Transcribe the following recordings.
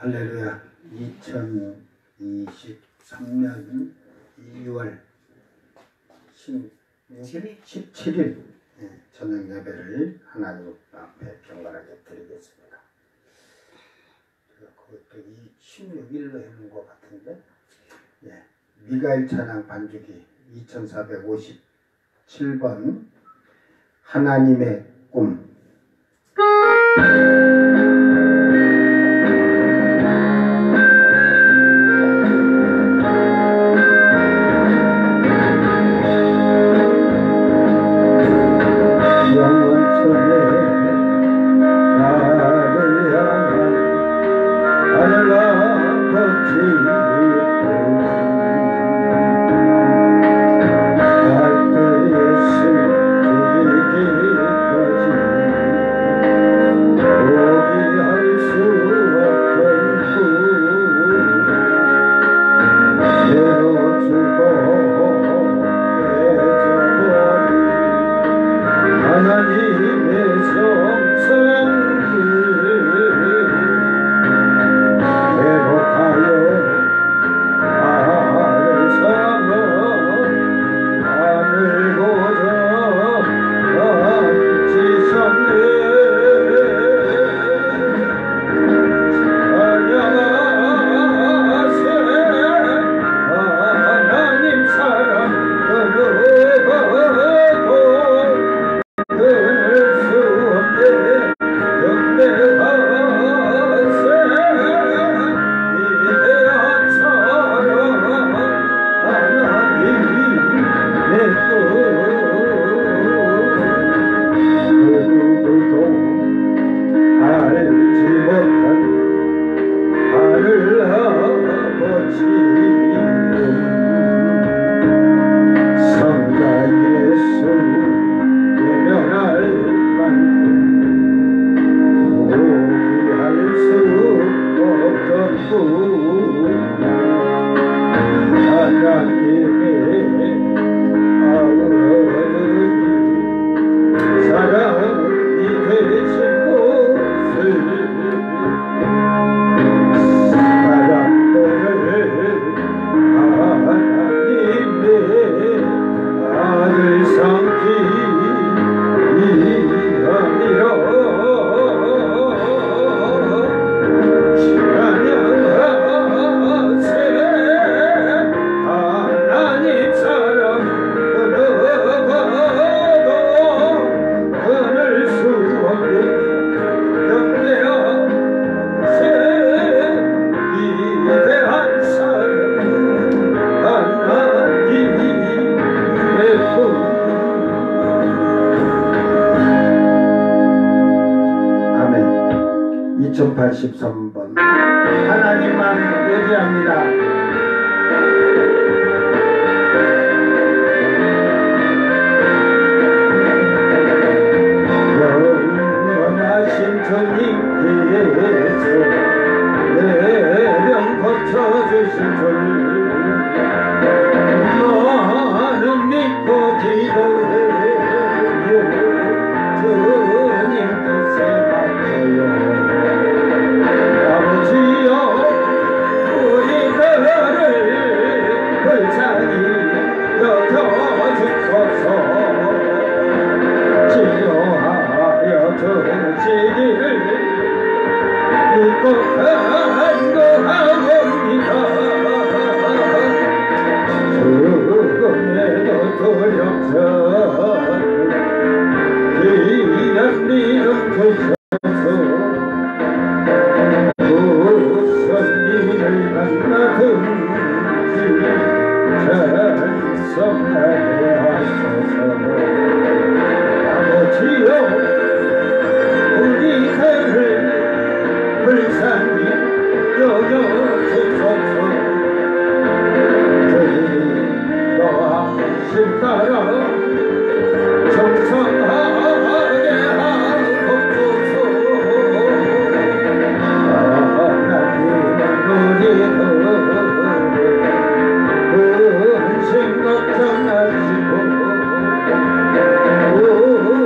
할렐루야. 2023년 2월 17일 저녁 예배를 하나님 앞에 경건하게 드리겠습니다. 그것도 16일로 해놓은 것 같은데, 미가엘 찬양 반주기 2457번 하나님의 꿈. 아멘. 2083번 하나님만 의지합니다.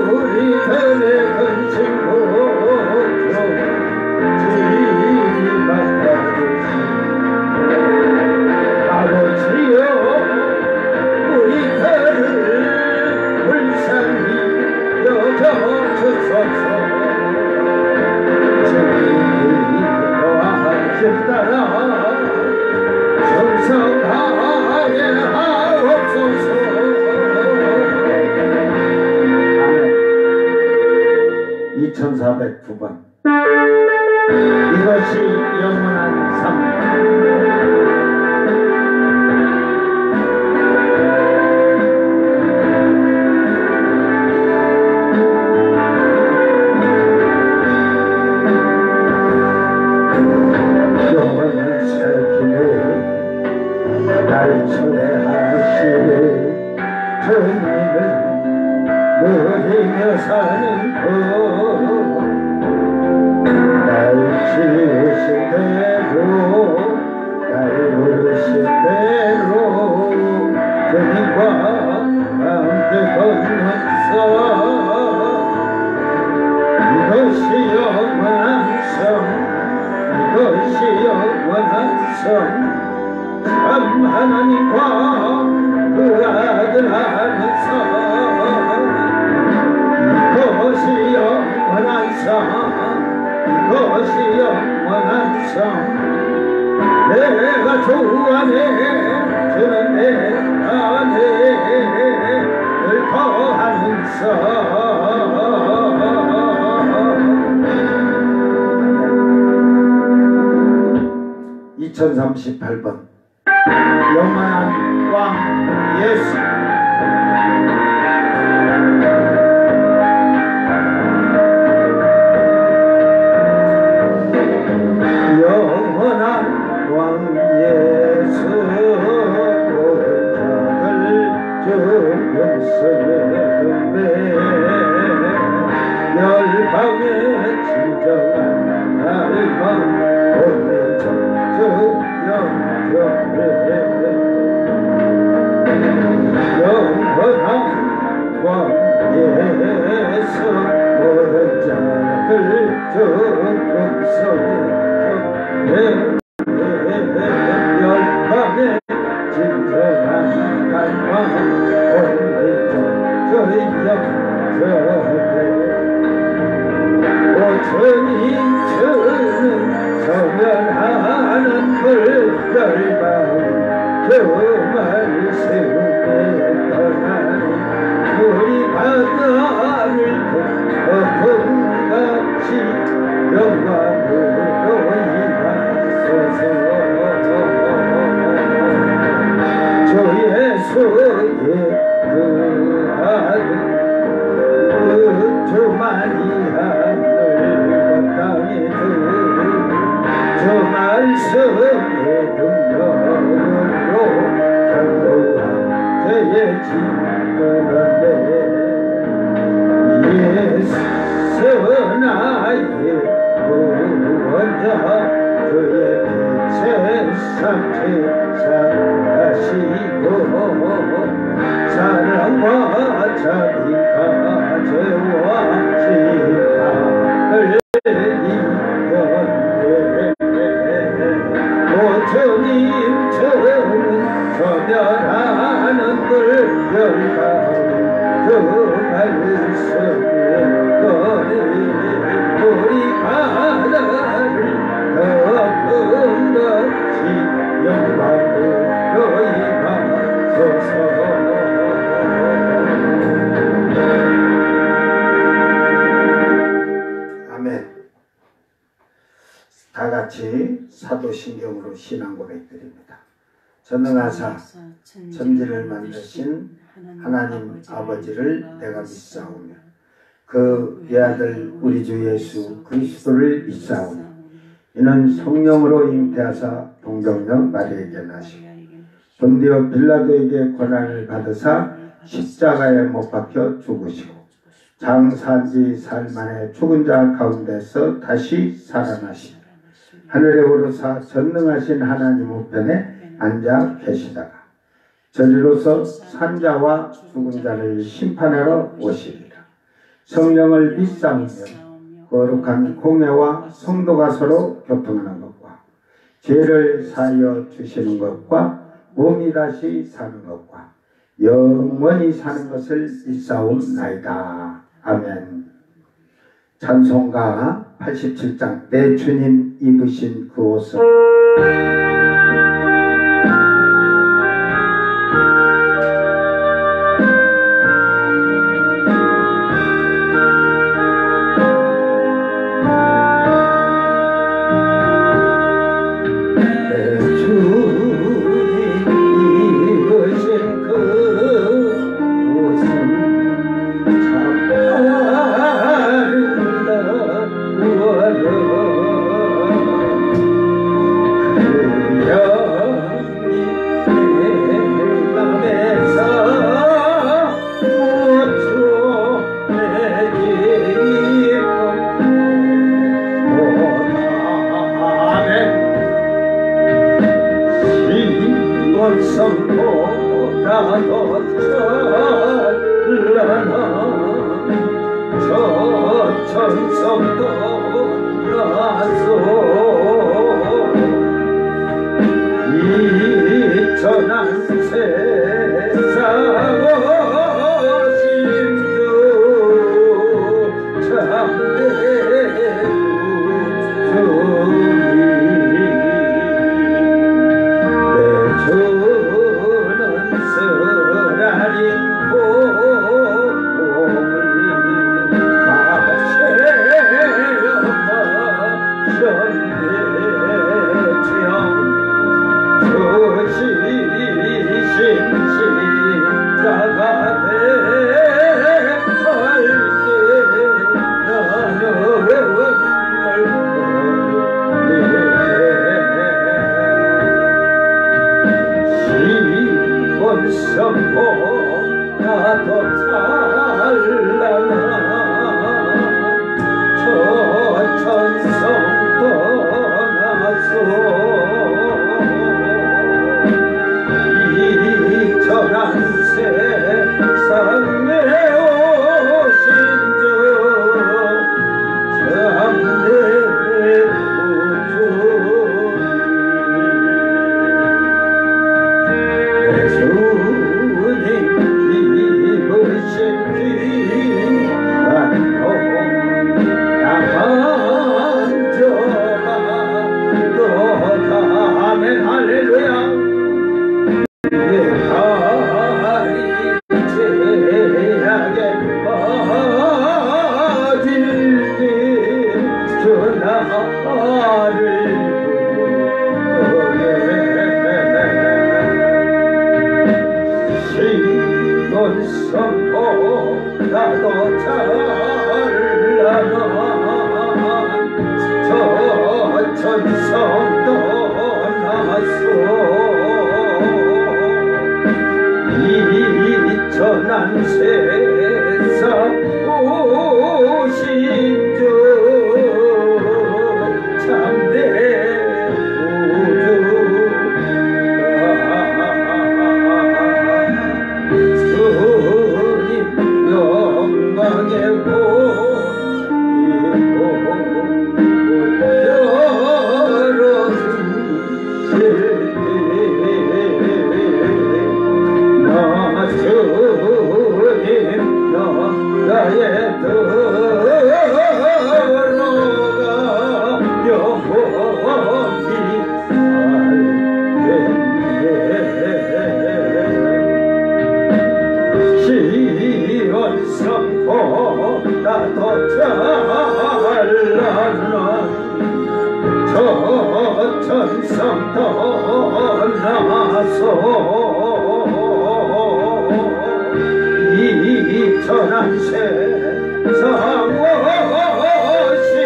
우리들의 근심고 309번 이것이 영원한 삶. 누리며 사는 날 지으신 대로 날 부르신 대로 주님과 함께 걷는서 이것이 영원한 삶 이것이 영원한 삶 참 하나님과 그 아들 안에서 이것이 영원한 삶 이것이 영원한 삶 내가 주 안에 주는 내 안에 늘 거하는 삶 2038번 영원한 왕 예수 영원한 왕 예수 모든 자들 중용서의 금배 열방의 진정한 날만 오늘 저 영원한 왕 예수 모든 자들 중용서의 열방의 진정한 갈망 오늘 저 오천인천은 소멸하는 불결방 그 말씀에 떠나는 우리 바다를 거품같이 영광으로 임하소서 주 예수의 그 아들 주만이 하늘과 땅에 주 말씀의 능력으로 전부한 죄의 짓는데 예수 나의 구원자 주의 세상 제사하시고 사랑과 자비가 죄와 심판을 이겼네 오천님 저는 소멸하는 불결방 그 말씀에 떠내 우리 바다를 거품 같이 영광으로 임하소서 다같이 사도신경으로 신앙 고백드립니다. 전능하사 천지를 만드신 하나님 아버지를 내가 믿사오며 그 외아들 우리 주 예수 그리스도를 믿사오며 이는 성령으로 잉태하사 동정녀 마리아에게 나시고 본디오 빌라도에게 고난을 받으사 십자가에 못 박혀 죽으시고 장사지 사흘 만에 죽은 자 가운데서 다시 살아나시고 하늘에 오르사 전능하신 하나님 우편에 앉아 계시다가 저리로서 산자와 죽은 자를 심판하러 오시리라. 성령을 믿사오며 거룩한 공회와 성도가 서로 교통하는 것과 죄를 사하여 주시는 것과 몸이 다시 사는 것과 영원히 사는 것을 믿사옵나이다. 아멘. 찬송가 87장 내 주님 입으신 그 옷을 원성보다 더 찬란한 저 천성도 나서 이 천한 세상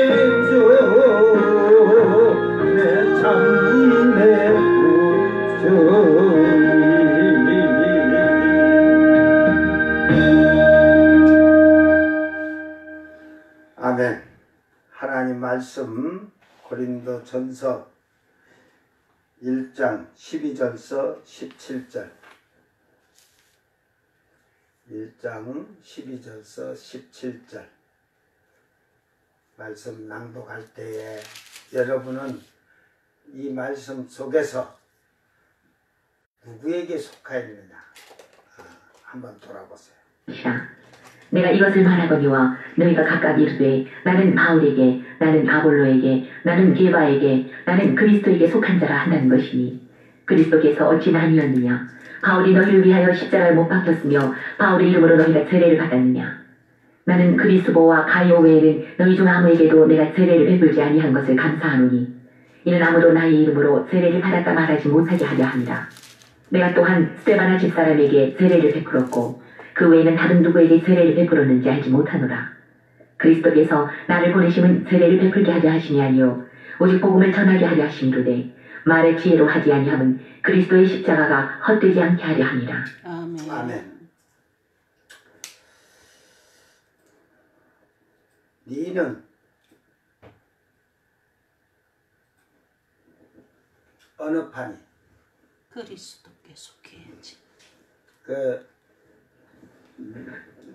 심주 참된 아멘. 하나님 말씀 고린도전서 1장 12절서 17절 1장 12절서 17절 말씀 낭독할 때에 여러분은 이 말씀 속에서 누구에게 속하 있느냐 한번 돌아보세요. 내가 이것을 말하거니와 너희가 각각 이르되 나는 바울에게 나는 아볼로에게 나는 게바에게 나는 그리스도에게 속한 자라 한다는 것이니 그리스도께서 어찌 나뉘었느냐 바울이 너희를 위하여 십자가에 못 박혔으며 바울의 이름으로 너희가 세례를 받았느냐 나는 그리스도와 가이오 외에는 너희 중 아무에게도 내가 세례를 베풀지 아니한 것을 감사하노니 이는 아무도 나의 이름으로 세례를 받았다 말하지 못하게 하려 함이라. 내가 또한 스데바나 집사람에게 세례를 베풀었고 그 외에는 다른 누구에게 세례를 베풀었는지 알지 못하노라. 그리스도께서 나를 보내심은 세례를 베풀게 하려 하심이 아니요 오직 복음을 전하게 하려 하심이로되 말의 지혜로 하지 아니함은 그리스도의 십자가가 헛되지 않게 하려 함이라. 아멘. 아멘. 너는 어느 판이 그리스도께 속해야지.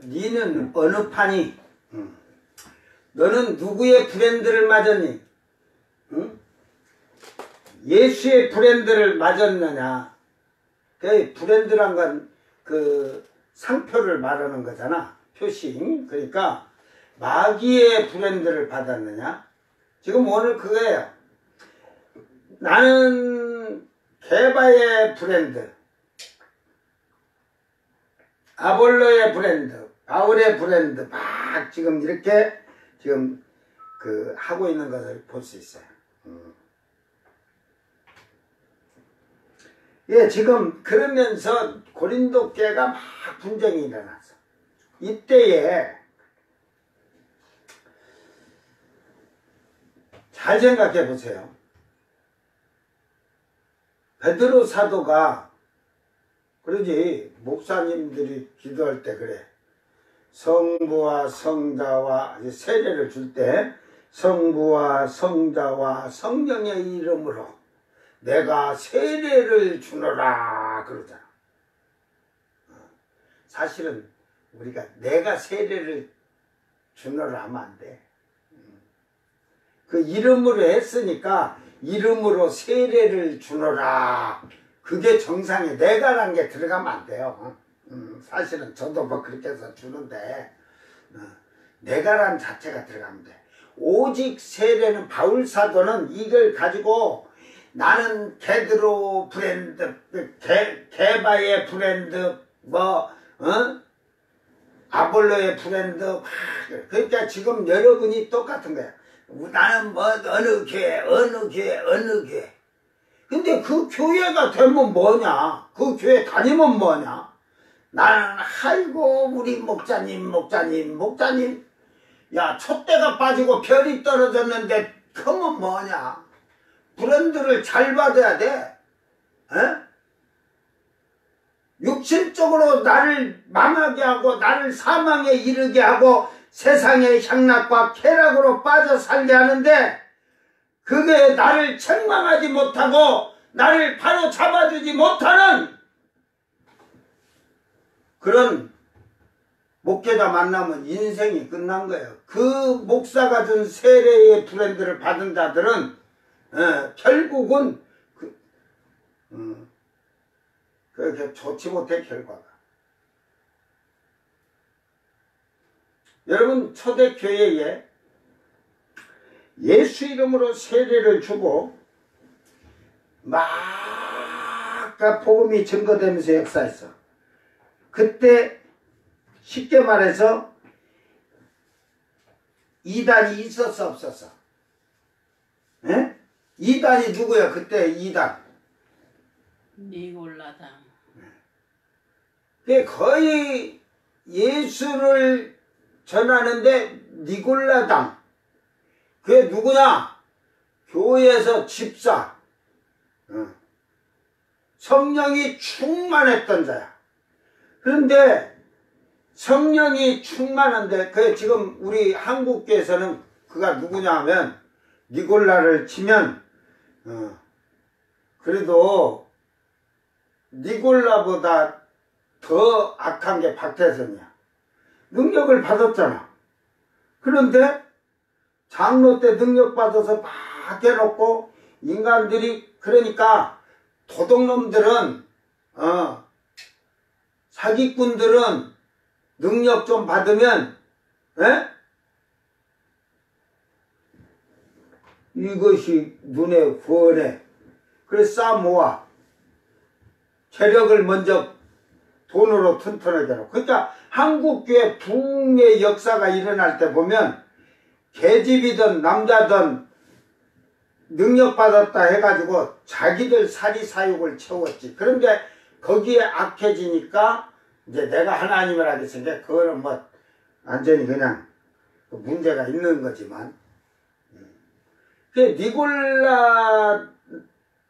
니는 어느 판이? 너는 누구의 브랜드를 맞았니? 응? 예수의 브랜드를 맞았느냐? 그 브랜드란 건 그 상표를 말하는 거잖아. 표시. 그러니까 마귀의 브랜드를 받았느냐? 지금 오늘 그거예요. 나는 게바의 브랜드, 아볼로의 브랜드, 바울의 브랜드 막 지금 이렇게 지금 그 하고 있는 것을 볼 수 있어요. 예, 지금 그러면서 고린도 교회가 막 분쟁이 일어났어. 이때에 잘 생각해 보세요. 베드로 사도가 그러지, 목사님들이 기도할 때 그래. 성부와 성자와 세례를 줄 때 성부와 성자와 성령의 이름으로 내가 세례를 주노라 그러잖아. 사실은 우리가 내가 세례를 주노라 하면 안 돼. 그 이름으로 했으니까 이름으로 세례를 주노라. 그게 정상에 내가란 게 들어가면 안 돼요. 사실은 저도 뭐 그렇게 해서 주는데 내가란 자체가 들어가면 돼. 오직 세례는 바울 사도는 이걸 가지고 나는 게드로 브랜드, 게바의 브랜드, 아볼로의 브랜드, 그러니까 지금 여러분이 똑같은 거야. 나는 뭐 어느 교회. 근데 그 교회가 되면 뭐냐? 그 교회 다니면 뭐냐? 나는 아이고 우리 목자님. 야, 촛대가 빠지고 별이 떨어졌는데 그러면 뭐냐? 브랜드를 잘 받아야 돼. 에? 육신적으로 나를 망하게 하고 나를 사망에 이르게 하고 세상의 향락과 쾌락으로 빠져 살게 하는데 그게 나를 책망하지 못하고 나를 바로 잡아주지 못하는 그런 목회자 만나면 인생이 끝난 거예요. 그 목사가 준 세례의 브랜드를 받은 자들은 결국은 그렇게 좋지 못해 결과가. 여러분 초대교회에 예수 이름으로 세례를 주고 막 복음이 증거되면서 역사했어. 그때 쉽게 말해서 이단이 있었어 없었어? 에? 이단이 누구야 그때 이단? 니골라당. 거의 예수를 전하는데 니골라당. 그게 누구냐? 교회에서 집사. 성령이 충만했던 자야. 그런데 성령이 충만한데 그 지금 우리 한국교회에서는 그가 누구냐 하면 니골라를 치면 그래도 니골라보다 더 악한 게 박태선이야. 능력을 받았잖아. 그런데 장로 때 능력 받아서 막 해놓고 인간들이 그러니까 도둑놈들은 사기꾼들은 능력 좀 받으면 이것이 눈에 훤해. 그래서 쌓아 모아. 재력을 먼저 돈으로 튼튼하게 하고. 그러니까 한국교회 부흥의 역사가 일어날 때 보면 계집이든 남자든 능력받았다 해가지고 자기들 사리사욕을 채웠지. 그런데 거기에 악해지니까 이제 내가 하나님을 하겠으니까 그거는 뭐 완전히 그냥 문제가 있는 거지만 그 니골라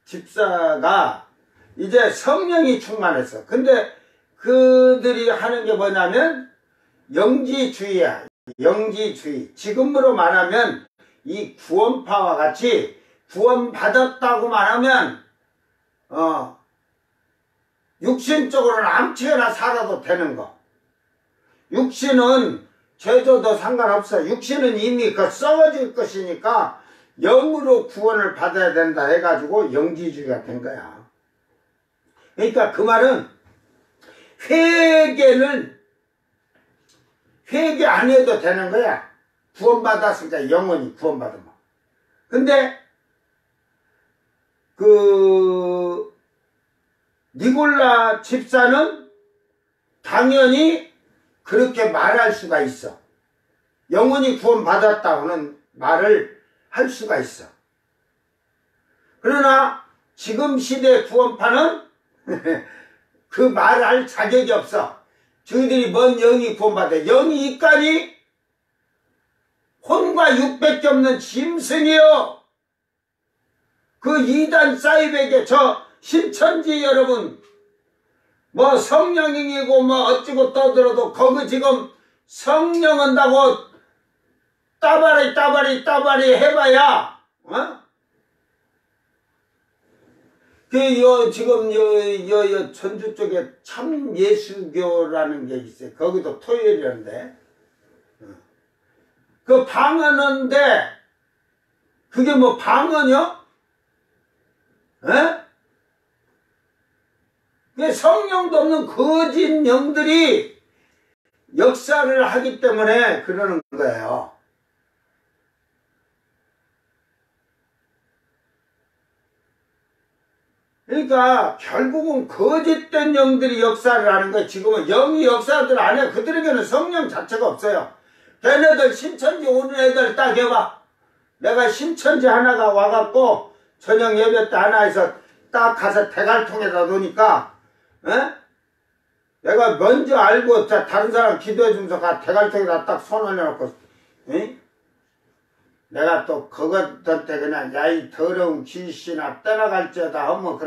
집사가 이제 성령이 충만했어. 근데 그들이 하는 게 뭐냐면 영지주의야. 영지주의. 지금으로 말하면 이 구원파와 같이 구원받았다고 말하면 육신적으로는 아무렇게나 살아도 되는 거. 육신은 죄져도 상관없어. 육신은 이미 그 썩어질 것이니까 영으로 구원을 받아야 된다 해가지고 영지주의가 된 거야. 그러니까 그 말은 회개 안 해도 되는 거야. 구원받았으니까 영원히 구원받으면. 근데 그 니골라 집사는 당연히 그렇게 말할 수가 있어. 영원히 구원받았다고는 말을 할 수가 있어. 그러나 지금 시대 구원파는 그 말을 할 자격이 없어. 저희들이 뭔 영이 구원받아. 영이 있까니 혼과 육밖에 없는 짐승이요. 그 이단 사이백에 저 신천지 여러분 뭐 성령이고 뭐 어찌고 떠들어도 거기 지금 성령 온다고 따바리 해봐야 지금 전주 쪽에 참 예수교라는 게 있어요. 거기도 토요일이었는데 그 방언인데 그게 뭐 방언이요? 성령도 없는 거짓 영들이 역사를 하기 때문에 그러는 거예요. 그러니까 결국은 거짓된 영들이 역사를 하는 거예요. 지금은 영이 역사들 안 해요. 그들에게는 성령 자체가 없어요. 걔네들 신천지 오는 애들 딱 해봐. 내가 신천지 하나가 와갖고 저녁 예배 때 하나에서 딱 가서 대갈통에다 놓으니까 내가 먼저 알고 다른 사람 기도해 주면서 대갈통에다 딱 손 올려놓고 내가 또 그것한테 그냥 야이 더러운 귀신아 떠나갈지어다 하면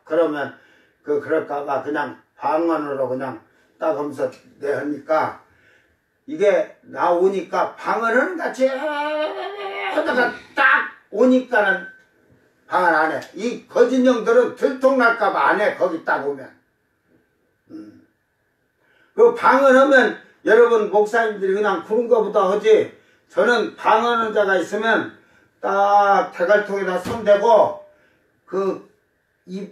그러면 그럴까봐 그냥 방언으로 그냥 딱 하면서 내하니까 이게 나오니까 방언은 같이 하다가 딱 오니까는 방언 안 해. 이 거짓형들은 들통날까봐 안 해. 거기 딱 오면. 그 방언하면 여러분 목사님들이 그냥 그런 거보다 하지. 저는 방언하는 자가 있으면 딱 대갈통에다 손대고 이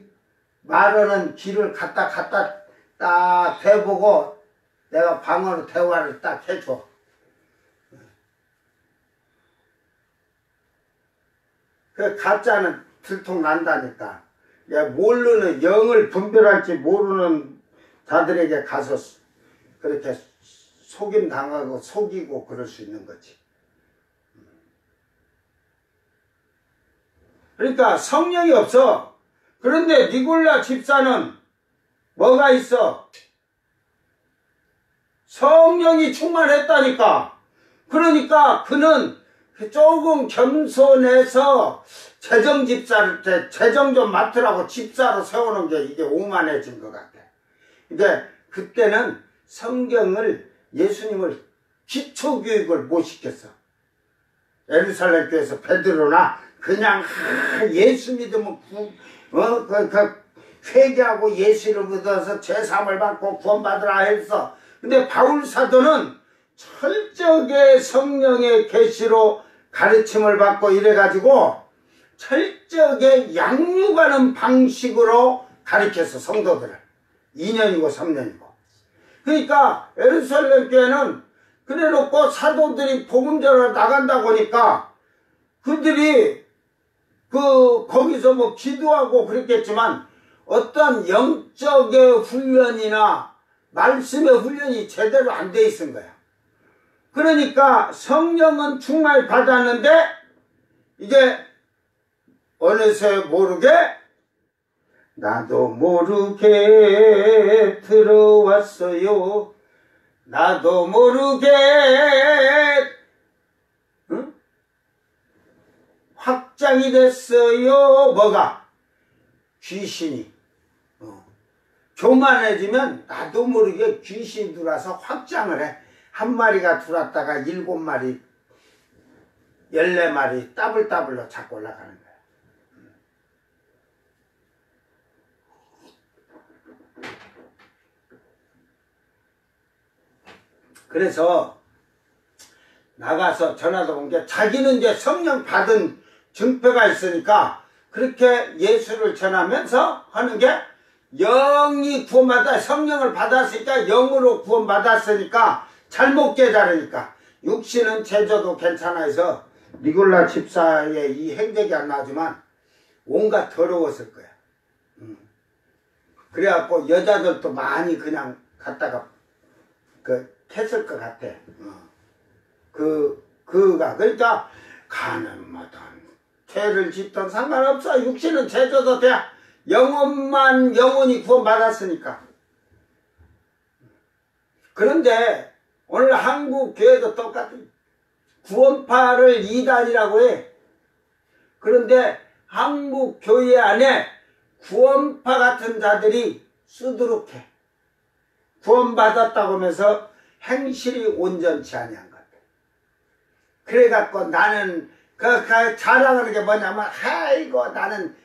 말하는 귀를 갖다 딱 대보고 내가 방언으로 대화를 딱 해줘. 그 가짜는 들통난다니까. 모르는 영을 분별할 줄 모르는 자들에게 가서 그렇게 속임 당하고 속이고 그럴 수 있는 거지. 그러니까 성령이 없어. 그런데 니골라 집사는 뭐가 있어? 성령이 충만했다니까. 그러니까 그는 조금 겸손해서 재정 집사를 재정 좀 맡으라고 집사로 세우는 게 이게 오만해진 것 같아. 근데 그때는 성경을 예수님을 기초교육을 못 시켰어. 예루살렘 교회에서 베드로나 그냥 예수 믿으면 회개하고 예수를 믿어서 죄사함을 받고 구원받으라 했어. 근데 바울 사도는 철저하게 성령의 계시로 가르침을 받고 이래가지고 철저하게 양육하는 방식으로 가르쳤어. 성도들을 2년이고 3년이고. 그러니까 예루살렘 교회는 그래놓고 사도들이 복음 전하러 나간다고 하니까 그들이 거기서 뭐 기도하고 그랬겠지만 어떤 영적의 훈련이나 말씀의 훈련이 제대로 안 돼 있은 거야. 그러니까 성령은 충만히 받았는데 이게 어느새 모르게 나도 모르게 들어왔어요. 나도 모르게 확장이 됐어요. 뭐가? 귀신이. 교만해지면 나도 모르게 귀신이 들어와서 확장을 해. 한 마리가 들어왔다가 7마리, 14마리 따블따블로 자꾸 올라가는 거야. 그래서 나가서 전화도 온 게 자기는 이제 성령 받은 증표가 있으니까 그렇게 예수를 전하면서 하는 게 영이 구원받아 성령을 받았으니까 영으로 구원받았으니까 잘못 깨달으니까 육신은 제조도 괜찮아 해서 니골라 집사의 이 행적이 안 나지만 온갖 더러웠을 거야. 그래갖고 여자들도 많이 그냥 갖다가 했을 것 같아. 그가 그러니까 가는 뭐든 죄를 짓던 상관없어. 육신은 제조도 돼. 영혼이 구원받았으니까. 그런데 오늘 한국 교회도 똑같은 구원파를 이단이라고 해. 그런데 한국 교회 안에 구원파 같은 자들이 수두룩해. 구원받았다고 하면서 행실이 온전치 아니한 것 같아. 그래갖고 나는 자랑하는 게 뭐냐면 아이고 나는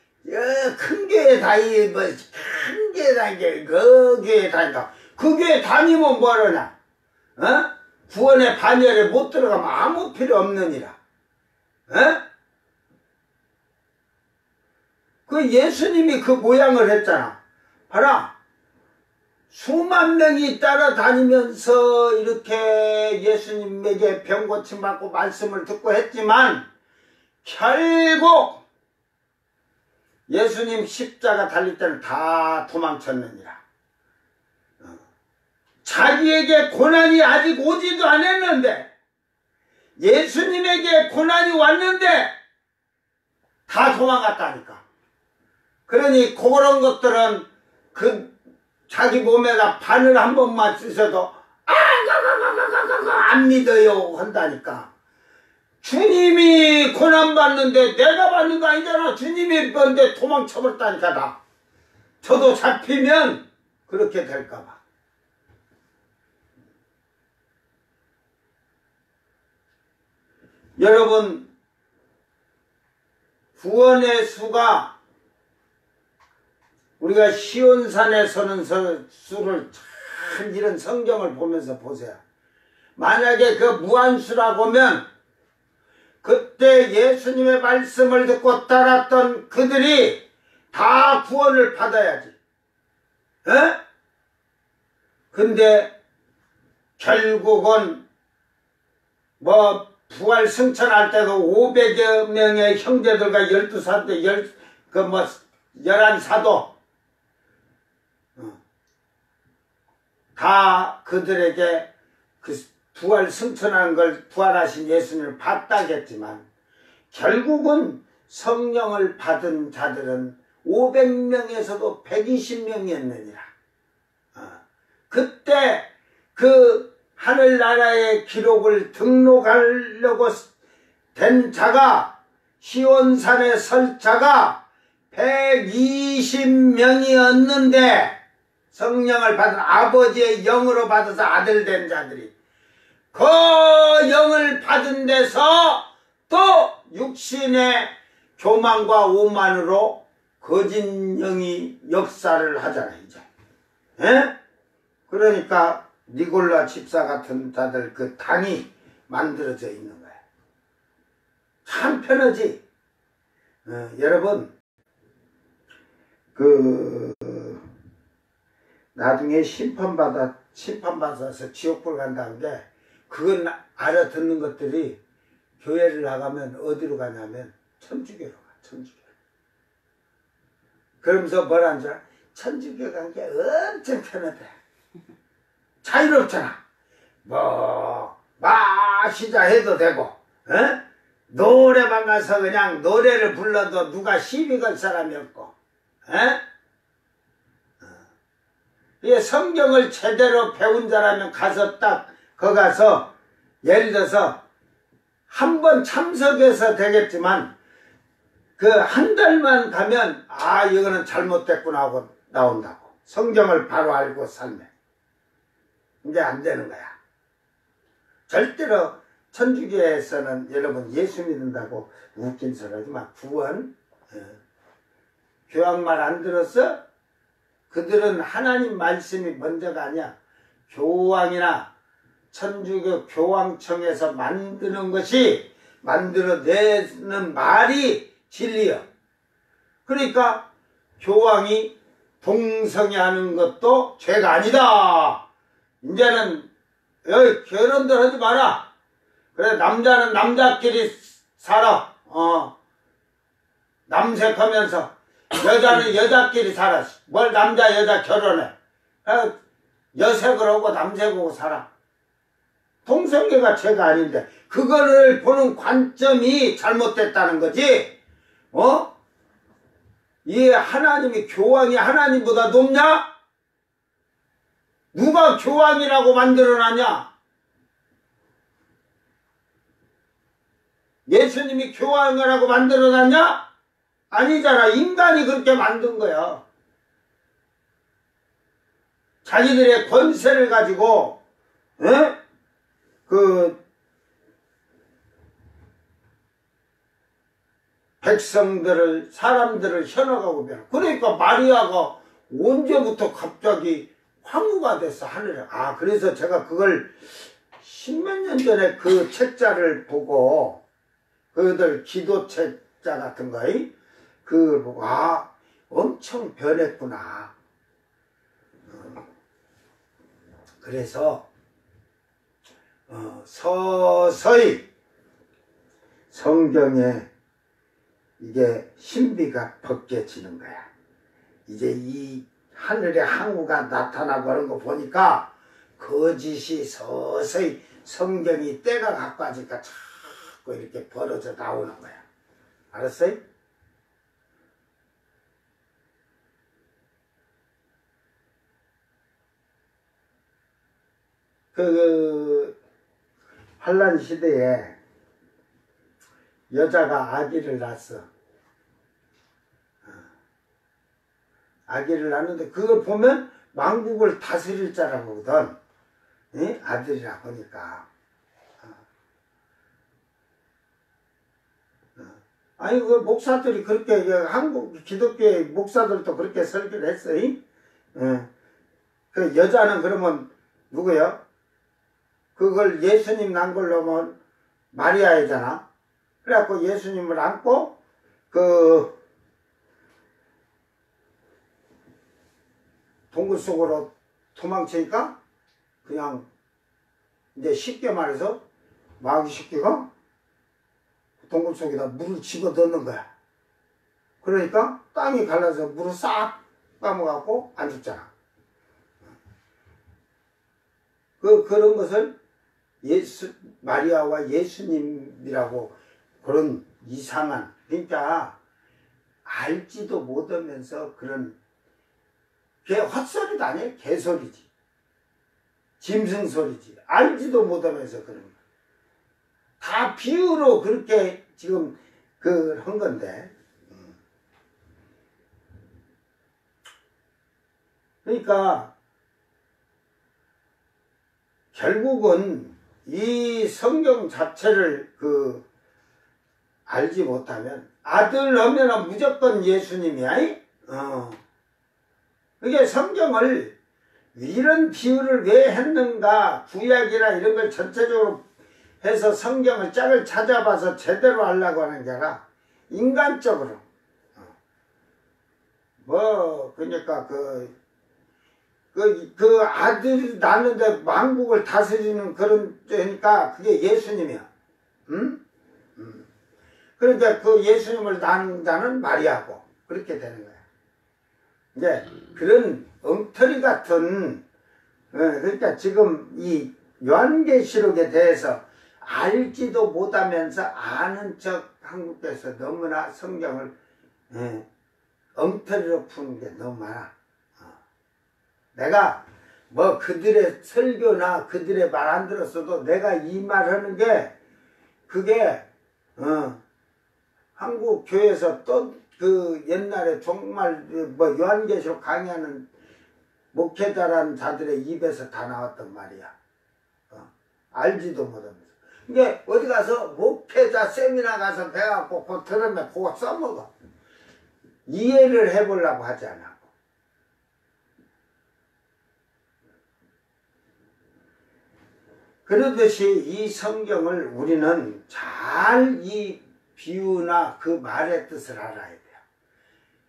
큰 교회 큰 교회 다니게 그 교회 다닌다. 그 교회 다니면 뭐하냐? 구원의 반열에 못 들어가면 아무 필요 없느니라. 그 예수님이 그 모양을 했잖아. 봐라. 수만 명이 따라다니면서 이렇게 예수님에게 병 고침 받고 말씀을 듣고 했지만 결국 예수님 십자가 달릴 때는 다 도망쳤느니라. 자기에게 고난이 아직 오지도 않았는데 예수님에게 고난이 왔는데 다 도망갔다니까. 그러니 그런 것들은 자기 몸에다 바늘 한 번만 쓰셔도 안 믿어요 한다니까. 주님이 고난받는데 내가 받는 거 아니잖아. 주님이 받는데 도망쳐버렸다니까. 나 저도 잡히면 그렇게 될까봐. 여러분 구원의 수가 우리가 시온산에 서는 수를 참 이런 성경을 보면서 보세요. 만약에 그 무한수라고 하면 그때 예수님의 말씀을 듣고 따랐던 그들이 다 구원을 받아야지. 근데 결국은 부활 승천할 때도 500여 명의 형제들과 12사도 11사도 다 그들에게 그 부활 승천한 걸 부활하신 예수님을 봤다겠지만 결국은 성령을 받은 자들은 500명에서도 120명이었느니라. 그때 그 하늘나라의 기록을 등록하려고 된 자가 시온산에 설 자가 120명이었는데 성령을 받은 아버지의 영으로 받아서 아들 된 자들이 그 영을 받은 데서 또 육신의 교만과 오만으로 거짓 영이 역사를 하잖아 이제. 그러니까 니골라 집사 같은 자들 그 당이 만들어져 있는 거야. 참 편하지. 여러분 나중에 심판받아서 지옥불 간다는 게 그건 알아듣는 것들이 교회를 나가면 어디로 가냐면 천주교로 가. 천주교. 그러면서 뭐라는 줄 알아? 천주교 간 게 엄청 편하대. 자유롭잖아. 마시자 해도 되고, 노래방 가서 그냥 노래를 불러도 누가 시비 걸 사람이 없고, 이게 성경을 제대로 배운 자라면 가서 딱, 가서, 예를 들어서, 한 번 참석해서 되겠지만, 한 달만 가면, 이거는 잘못됐구나 하고 나온다고. 성경을 바로 알고 살면. 이게 안 되는 거야. 절대로 천주교에서는 여러분 예수 믿는다고 웃긴 소리 하지 마. 구원, 교황 말 안 들었어? 그들은 하나님 말씀이 먼저가 아니야. 교황이나 천주교 교황청에서 만들어내는 말이 진리야. 그러니까 교황이 동성애하는 것도 죄가 아니다. 이제는 여기 결혼들 하지 마라. 그래, 남자는 남자끼리 살아. 남색하면서 여자는 여자끼리 살아. 뭘 남자 여자 결혼해. 여색을 하고 남색하고 살아. 동성애가 죄가 아닌데 그거를 보는 관점이 잘못됐다는 거지. 이 하나님이 교황이 하나님보다 높냐? 누가 교황이라고 만들어놨냐? 예수님이 교황이라고 만들어놨냐? 아니잖아. 인간이 그렇게 만든 거야. 자기들의 권세를 가지고 백성들을 사람들을 현혹하고 변화. 그러니까 마리아가 언제부터 갑자기 황후가 됐어 하늘에. 그래서 제가 그걸 십몇 년 전에 그 책자를 보고 그들 기도 책자 같은 거에 그걸 보고 엄청 변했구나. 그래서 서서히 성경에 이게 신비가 벗겨지는 거야. 이제 이 하늘의 항우가 나타나고 하는 거 보니까 거짓이 서서히 성경이 때가 가까워지니까 자꾸 이렇게 벌어져 나오는 거야. 알았어요? 환란 시대에 여자가 아기를 낳았어. 아기를 낳는데 그걸 보면 왕국을 다스릴 자라고 보거든. 아들이라 보니까. 아니 그 목사들이 그렇게 한국 기독교의 목사들도 그렇게 설교를 했어요. 그 여자는 그러면 누구요? 그걸 예수님 난 걸로 하면 마리아이잖아. 그래갖고 예수님을 안고 동굴 속으로 도망치니까 그냥 이제 쉽게 말해서 마귀 새끼가 동굴 속에다 물을 집어 넣는 거야. 그러니까 땅이 갈라서 물을 싹 빠먹어갖고 안 죽잖아. 그런 것을 마리아와 예수님이라고 그런 이상한, 그러니까 알지도 못하면서 그런 헛소리도 아니에요. 개소리지. 짐승소리지. 알지도 못하면서 그런 거. 다 비유로 그렇게 지금 한 건데. 그러니까 결국은 이 성경 자체를 알지 못하면 아들 넣으면 무조건 예수님이야. 그게 성경을 이런 비유를 왜 했는가, 구약이나 이런 걸 전체적으로 해서 성경을 짝을 찾아봐서 제대로 하려고 하는 게 아니라 인간적으로 그러니까 그 아들이 낳는데 왕국을 다스리는 그런 데니까 그게 예수님이야. 그러니까 그 예수님을 낳는 자는 마리아고 그렇게 되는 거야. 이제 그런 엉터리 같은 그러니까 지금 이 요한계시록에 대해서 알지도 못하면서 아는 척 한국에서 너무나 성경을 엉터리로 푸는 게 너무 많아. 내가 그들의 설교나 그들의 말 안 들었어도 내가 이 말 하는 게 그게 한국 교회에서 또 옛날에 정말 요한계시록 강의하는 목회자라는 자들의 입에서 다 나왔단 말이야. 알지도 못하면서. 이게 어디 가서 목회자 세미나 가서 배워갖고 그거 들으면 그거 써먹어. 이해를 해보려고 하지 않아. 그러듯이 이 성경을 우리는 잘 이 비유나 그 말의 뜻을 알아야 돼요.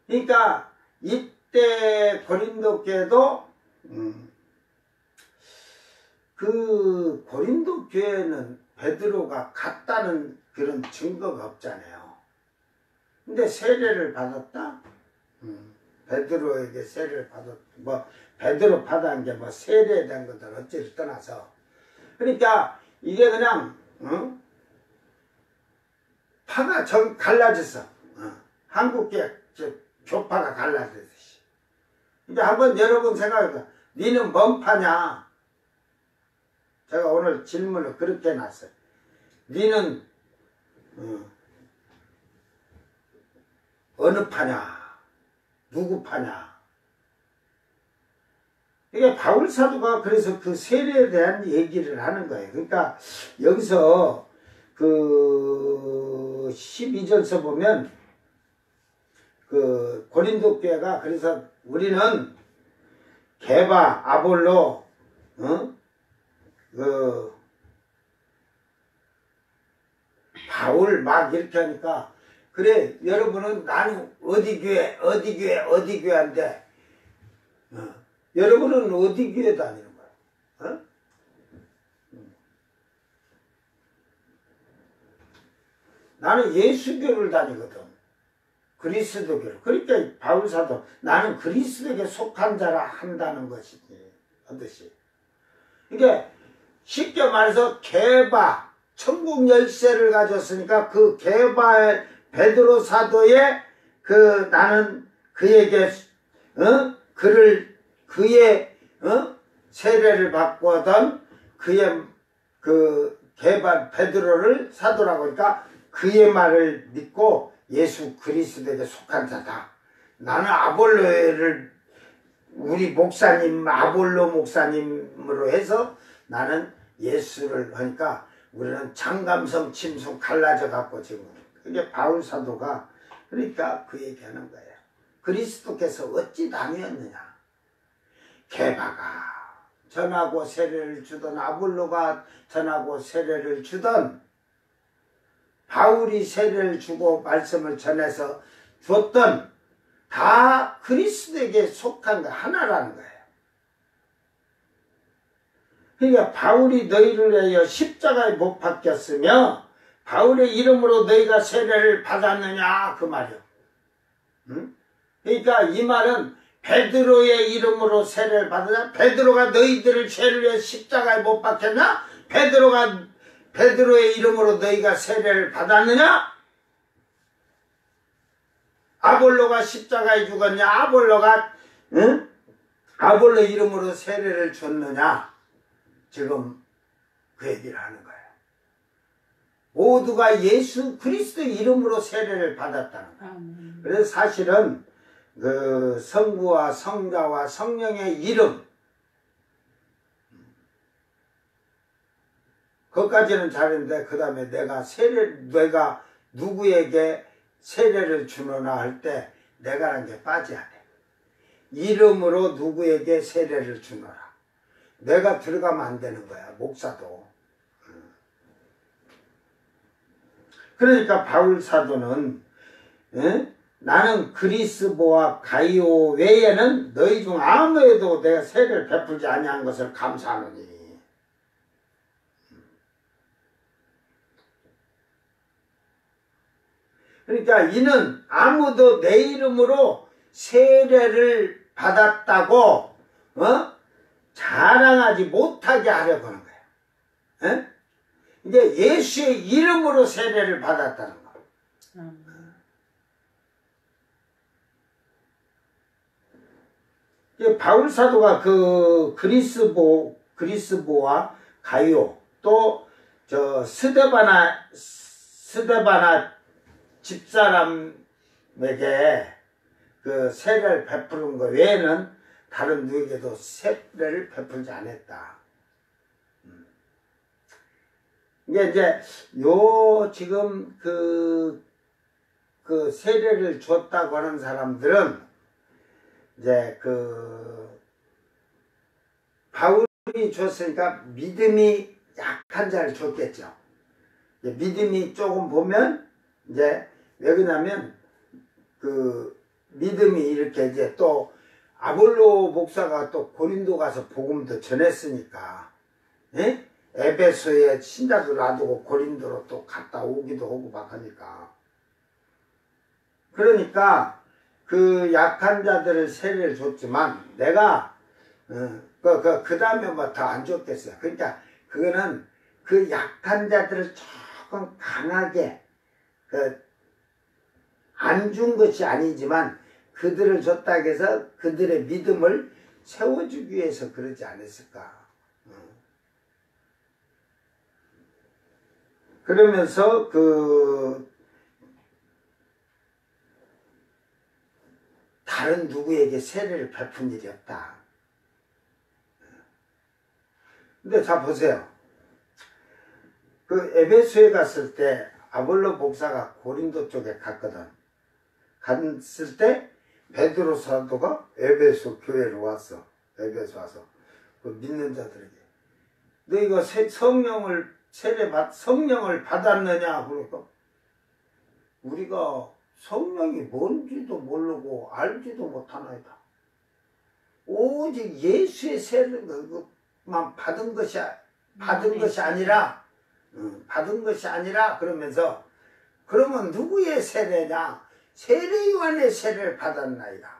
그러니까 이때 고린도 교회도 그 고린도 교회는 베드로가 갔다는 그런 증거가 없잖아요. 근데 세례를 받았다? 베드로에게 세례를 받았, 베드로 받은 게 세례된 것들 어찌를 떠나서. 그러니까 이게 그냥, 파가 갈라졌어. 한국계 교파가 갈라졌듯이. 이제 한번 여러분 생각해봐. 니는 뭔 파냐? 제가 오늘 질문을 그렇게 해놨어요. 니는 어느 파냐? 누구 파냐? 이게 바울 사도가 그래서 그 세례에 대한 얘기를 하는 거예요. 그러니까 여기서 그 12절서 보면 그 고린도 교회가 그래서 우리는 게바, 아볼로, 그 바울 막 이렇게 하니까 그래 여러분은 나는 어디 교회인데 여러분은 어디 교회 다니는 거야? 나는 예수교를 다니거든. 그리스도교를. 그러니까 바울사도 나는 그리스도에게 속한 자라 한다는 것이지. 하듯이. 이게 쉽게 말해서 게바, 천국 열쇠를 가졌으니까 그 게바의 베드로 사도의 그 나는 그에게 그의 세례를 받고 하던 그의 그 게바 베드로를 사도라고 하니까 그의 말을 믿고 예수 그리스도에게 속한 자다. 나는 아볼로를 우리 목사님 아볼로 목사님으로 해서 나는 예수를 하니까 우리는 장감성 침송 갈라져 갖고 지금 그게 바울 사도가 그러니까 그 얘기하는 거예요. 그리스도께서 어찌 나뉘었느냐. 게바가 전하고 세례를 주던 아볼로가 전하고 세례를 주던 바울이 세례를 주고 말씀을 전해서 줬던 다 그리스도에게 속한 거 하나라는 거예요. 그러니까 바울이 너희를 위하여 십자가에 못 박혔으며 바울의 이름으로 너희가 세례를 받았느냐 그 말이요. 그러니까 이 말은 베드로의 이름으로 세례를 받았냐? 베드로가 너희들을 죄를 위해 십자가에 못 박혔냐? 베드로의 이름으로 너희가 세례를 받았느냐? 아볼로가 십자가에 죽었냐? 아볼로 이름으로 세례를 줬느냐? 지금 그 얘기를 하는 거예요. 모두가 예수 그리스도 이름으로 세례를 받았다는 거예요. 그래서 사실은 그 성부와 성자와 성령의 이름 그것까지는 잘했는데 그 다음에 내가 누구에게 세례를 주노나 할 때 내가라는 게 빠져야 돼. 이름으로 누구에게 세례를 주노라. 내가 들어가면 안 되는 거야. 목사도. 그러니까 바울 사도는 나는 그리스보와 가이오 외에는 너희 중 아무에도 내가 세례를 베풀지 아니한 것을 감사하노니. 그러니까 이는 아무도 내 이름으로 세례를 받았다고 자랑하지 못하게 하려고 하는 거예요. 이제 예수의 이름으로 세례를 받았다는 거. 바울 사도가 그 그리스보와 가이오 또 저 스데바나 집사람에게 그 세례를 베푸는 것 외에는 다른 누구에게도 세례를 베풀지 않았다. 이게 이제 지금 그 세례를 줬다고 하는 사람들은 이제 바울이 줬으니까 믿음이 약한 자를 줬겠죠. 믿음이 조금 보면 이제 왜 그러냐면 그 믿음이 이렇게 이제 또 아볼로 목사가 또 고린도 가서 복음도 전했으니까 예? 에베소에 신자도 놔두고 고린도로 또 갔다 오기도 하고 막 하니까 그러니까 그 약한 자들을 세례를 줬지만 내가 그 다음에 뭐 더 안 줬겠어요. 그러니까 그거는 그 약한 자들을 조금 강하게 안 준 것이 아니지만 그들을 줬다고 해서 그들의 믿음을 세워주기 위해서 그러지 않았을까. 그러면서 다른 누구에게 세례를 베푼 일이 없다. 근데 자 보세요. 그 에베소에 갔을 때 아볼로 목사가 고린도 쪽에 갔거든. 갔을 때 베드로 사도가 에베소 교회로 왔어. 에베소 와서 그 믿는 자들에게 너 이거 성령을 받았느냐 그러니까 우리가 성령이 뭔지도 모르고 알지도 못하나이다. 오직 예수의 세례만 받은 것이 아니라 그러면서 그러면 누구의 세례냐? 세례 요한의 세례를 받았나이다.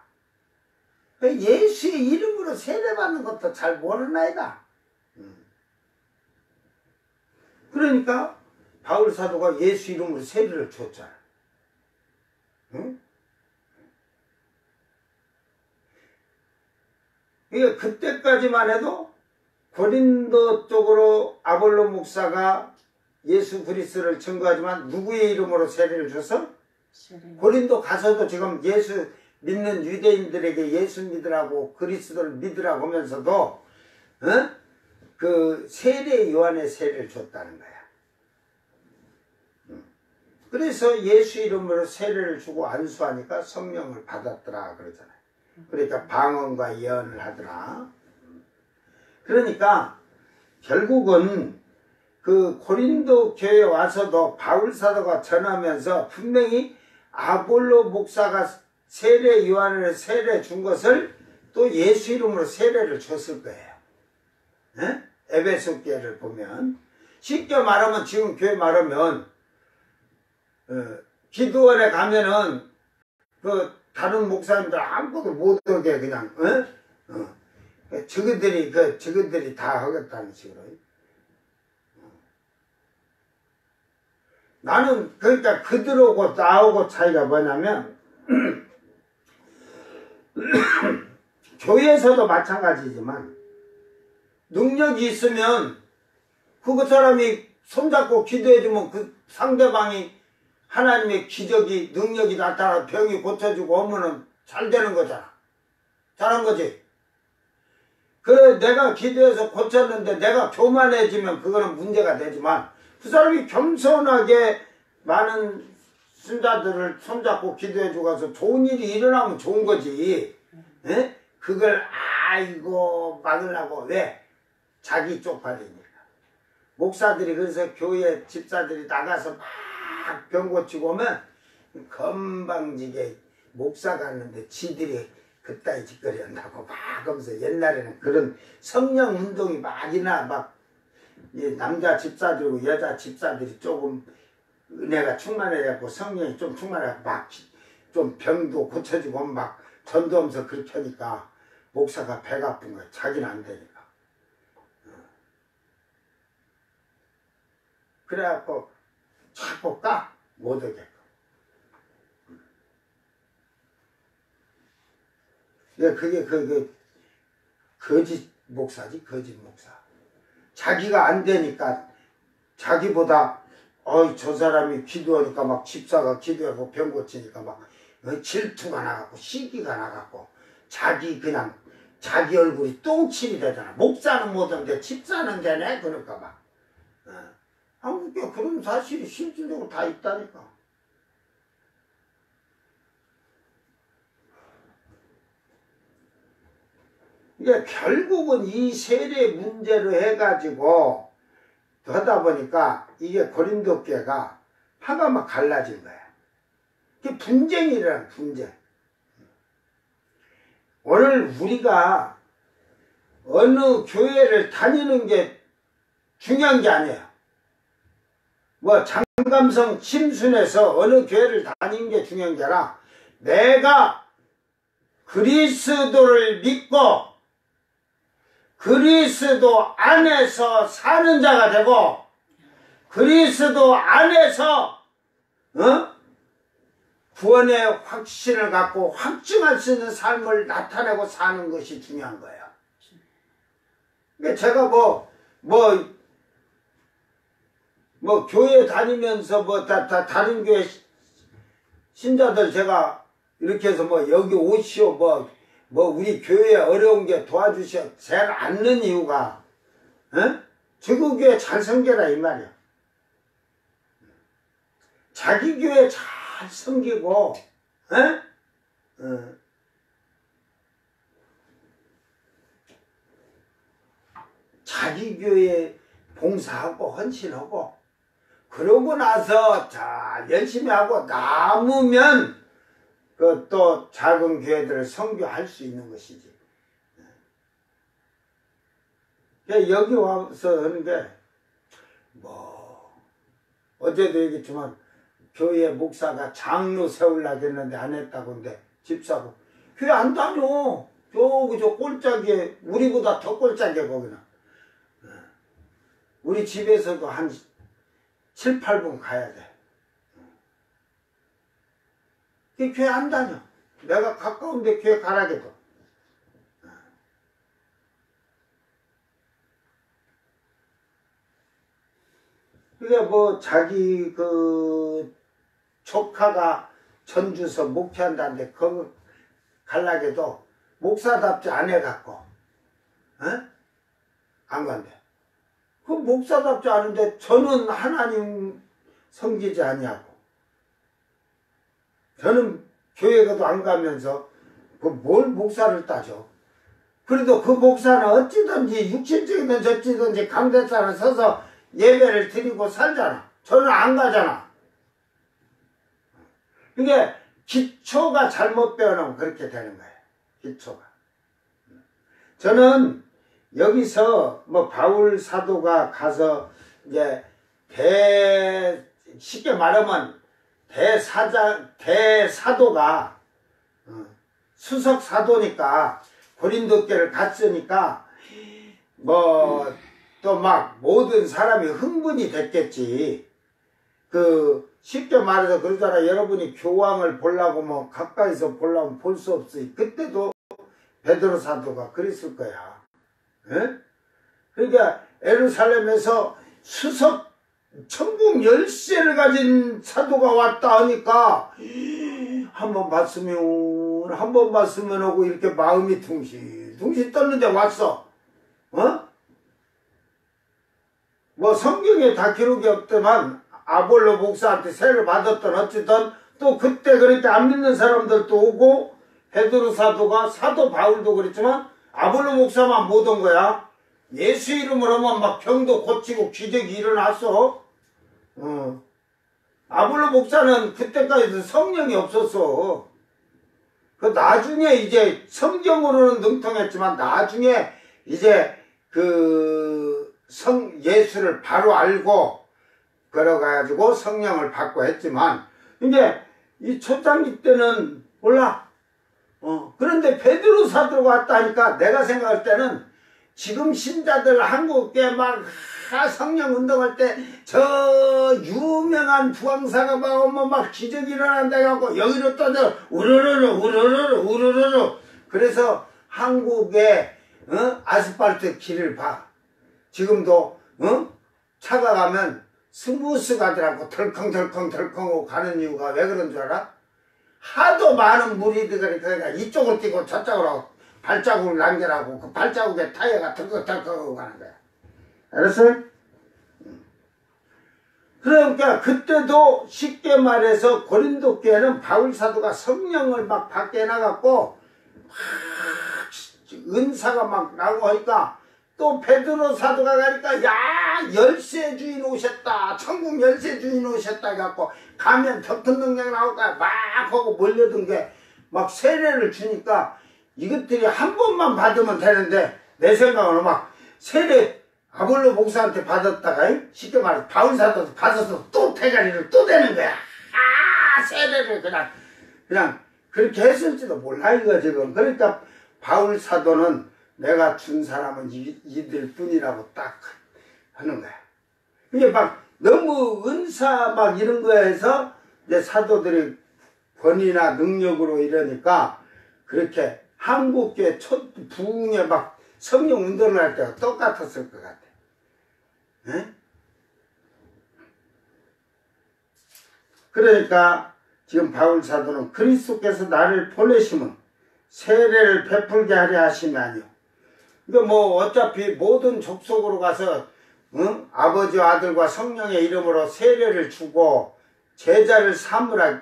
예수의 이름으로 세례받는 것도 잘 모르나이다. 그러니까 바울 사도가 예수 이름으로 세례를 줬잖아. 응? 그러니까 그때까지만 해도 고린도 쪽으로 아볼로 목사가 예수 그리스도를 증거하지만 누구의 이름으로 세례를 줘서? 고린도 가서도 지금 예수 믿는 유대인들에게 예수 믿으라고 그리스도를 믿으라고 하면서도 그 세례 요한의 세례를 줬다는 거야. 그래서 예수 이름으로 세례를 주고 안수하니까 성령을 받았더라 그러잖아요. 그러니까 방언과 예언을 하더라. 그러니까 결국은 그 고린도 교회에 와서도 바울 사도가 전하면서 분명히 아볼로 목사가 세례 요한을 세례 준 것을 또 예수 이름으로 세례를 줬을 거예요. 에? 에베소 교회를 보면 쉽게 말하면 지금 교회 말하면 기도원에 가면은 그 다른 목사님들 아무것도 못 오게 그냥 저기들이 다 하겠다는 식으로. 나는 그러니까 그들하고 나하고 차이가 뭐냐면 교회에서도 마찬가지지만 능력이 있으면 그 사람이 손잡고 기도해주면 그 상대방이 하나님의 기적이 능력이 나타나 병이 고쳐지고 오면은 잘 되는 거잖아. 잘한 거지. 내가 기도해서 고쳤는데 내가 교만해지면 그거는 문제가 되지만 그 사람이 겸손하게 많은 신자들을 손잡고 기도해주고 가서 좋은 일이 일어나면 좋은 거지. 에? 그걸 아이고 막으려고 왜? 자기 쪽팔리니까. 목사들이 그래서 교회 집사들이 나가서 막 병 고치고 오면 건방지게 목사 갔는데 지들이 그따위 짓거리 한다고 막 하면서 옛날에는 그런 성령 운동이 막이나 막 남자 집사들이고 여자 집사들이 조금 은혜가 충만해갖고 성령이 좀 충만해갖고 막 좀 병도 고쳐지고 막 전도하면서 그렇게 하니까 목사가 배가 아픈 거야. 자기는 안 되니까. 그래갖고 자꾸 까 못하게. 그게 거짓 목사지, 거짓 목사. 자기가 안 되니까 자기보다 저 사람이 기도하니까 막 집사가 기도하고 병 고치니까 막 질투가 나갖고 시기가 나갖고 자기 얼굴이 똥칠이 되잖아. 목사는 못하는데 집사는 되네 그러니까 막. 한국에 그런 사실이 실질적으로 다 있다니까. 이게 결국은 이 세례 문제로 해가지고 하다 보니까 이게 고린도 교회가 화가 막 갈라진 거야. 그게 분쟁이라는 분쟁. 오늘 우리가 어느 교회를 다니는 게 중요한 게 아니에요. 뭐 장감성 침순에서 어느 교회를 다니는 게 중요한 게 아니라 내가 그리스도를 믿고 그리스도 안에서 사는 자가 되고 그리스도 안에서 구원의 확신을 갖고 확증할 수 있는 삶을 나타내고 사는 것이 중요한 거예요. 그러니까 제가 교회 다니면서 다른 교회 신자들 제가 이렇게 해서 여기 오시오 우리 교회에 어려운 게 도와주시오 잘 않는 이유가 저그 교회 잘 섬겨라 이 말이야. 자기 교회 잘 섬기고 자기 교회 봉사하고 헌신하고 그러고 나서 열심히 하고 남으면 그 또 작은 교회들을 선교할 수 있는 것이지. 여기 와서 하는 게 어제도 얘기했지만 교회 목사가 장로 세우려고 했는데 안 했다고 하는데 집사고 교회 안 다녀. 저기 저 꼴짝에 우리보다 더 꼴짝에 거기는. 우리 집에서도 한 7, 8분 가야 돼. 교회 안 다녀. 내가 가까운데 교회 가라게도. 그게 자기 조카가 전주서 목회한다는데 거기 갈라게도 목사답지 않아갖고 안 간대. 그 목사답지 않은데 저는 하나님 섬기지 아니하고 저는 교회 가도 안 가면서 뭘 목사를 따져. 그래도 그 목사는 어찌든지 육신적이든 저찌든지 강대상에 서서 예배를 드리고 살잖아. 저는 안 가잖아. 이게 기초가 잘못 배워놓으면 그렇게 되는 거예요. 기초가. 저는 여기서 바울 사도가 가서 이제 쉽게 말하면 대사도가 수석 사도니까 고린도 교회를 갔으니까 또 모든 사람이 흥분이 됐겠지. 쉽게 말해서 그러잖아. 여러분이 교황을 보려고 가까이서 보려면 볼 수 없어. 그때도 베드로 사도가 그랬을 거야. 그러니까 예루살렘에서 수석 천국 열쇠를 가진 사도가 왔다 하니까 한 번 봤으면 하고 이렇게 마음이 둥실 떴는데 왔어. 성경에 다 기록이 없더만 아볼로 목사한테 세를 받았던 어쨌든 또 그때 그렇게 안 믿는 사람들도 오고 베드로 사도가 사도 바울도 그랬지만 아볼로 목사만 못 온 거야. 예수 이름으로 하면 병도 고치고 기적이 일어났어. 아볼로 목사는 그때까지도 성령이 없었어. 나중에 이제 성경으로는 능통했지만 나중에 이제 예수를 바로 알고 걸어가지고 성령을 받고 했지만 이제 이 초창기 때는 몰라. 그런데 베드로 사도가 왔다니까 내가 생각할 때는 지금 신자들 한국에 성령 운동할 때 저 유명한 부왕사가 오면 기적이 일어난다 해갖고 여기로 떠져 우르르르 그래서 한국의 아스팔트 길을 봐. 지금도 차가 가면 스무스 가더라고. 덜컹덜컹 가는 이유가 왜 그런 줄 알아? 하도 많은 무리들이 그러니까 이쪽을 뛰고 저쪽으로 발자국을 남겨라고 그 발자국에 타이어가 덜컹덜컹 가는 거야. 알았어요? 그러니까 그때도 쉽게 말해서 고린도 교회는 바울 사도가 성령을 받게 해놔갖고 은사가 나고 하니까 또 베드로 사도가 가니까 야 열쇠 주인 오셨다, 천국 열쇠 주인 오셨다 해갖고 가면 더 큰 능력 나올까 막 하고 몰려든 게 막 세례를 주니까 이것들이 한 번만 받으면 되는데 내 생각으로 막 세례 아볼로 목사한테 받았다가 쉽게 말해서 바울 사도도 받아서 또 대가리를 또 대는 거야. 세례를 그냥 그렇게 했을지도 몰라 이거 지금. 그러니까 바울 사도는 내가 준 사람은 이들 뿐이라고 딱 하는 거야. 이게 막 너무 은사 막 이런 거에서 이제 사도들이 권위나 능력으로 이러니까 그렇게 한국교회 첫 부흥에 막 성령 운동을 할 때가 똑같았을 것 같아. 에? 그러니까 지금 바울 사도는 그리스도께서 나를 보내심은 세례를 베풀게 하려 하심이 아니요. 그러니까 뭐 어차피 모든 족속으로 가서 아버지와 아들과 성령의 이름으로 세례를 주고 제자를 삼으라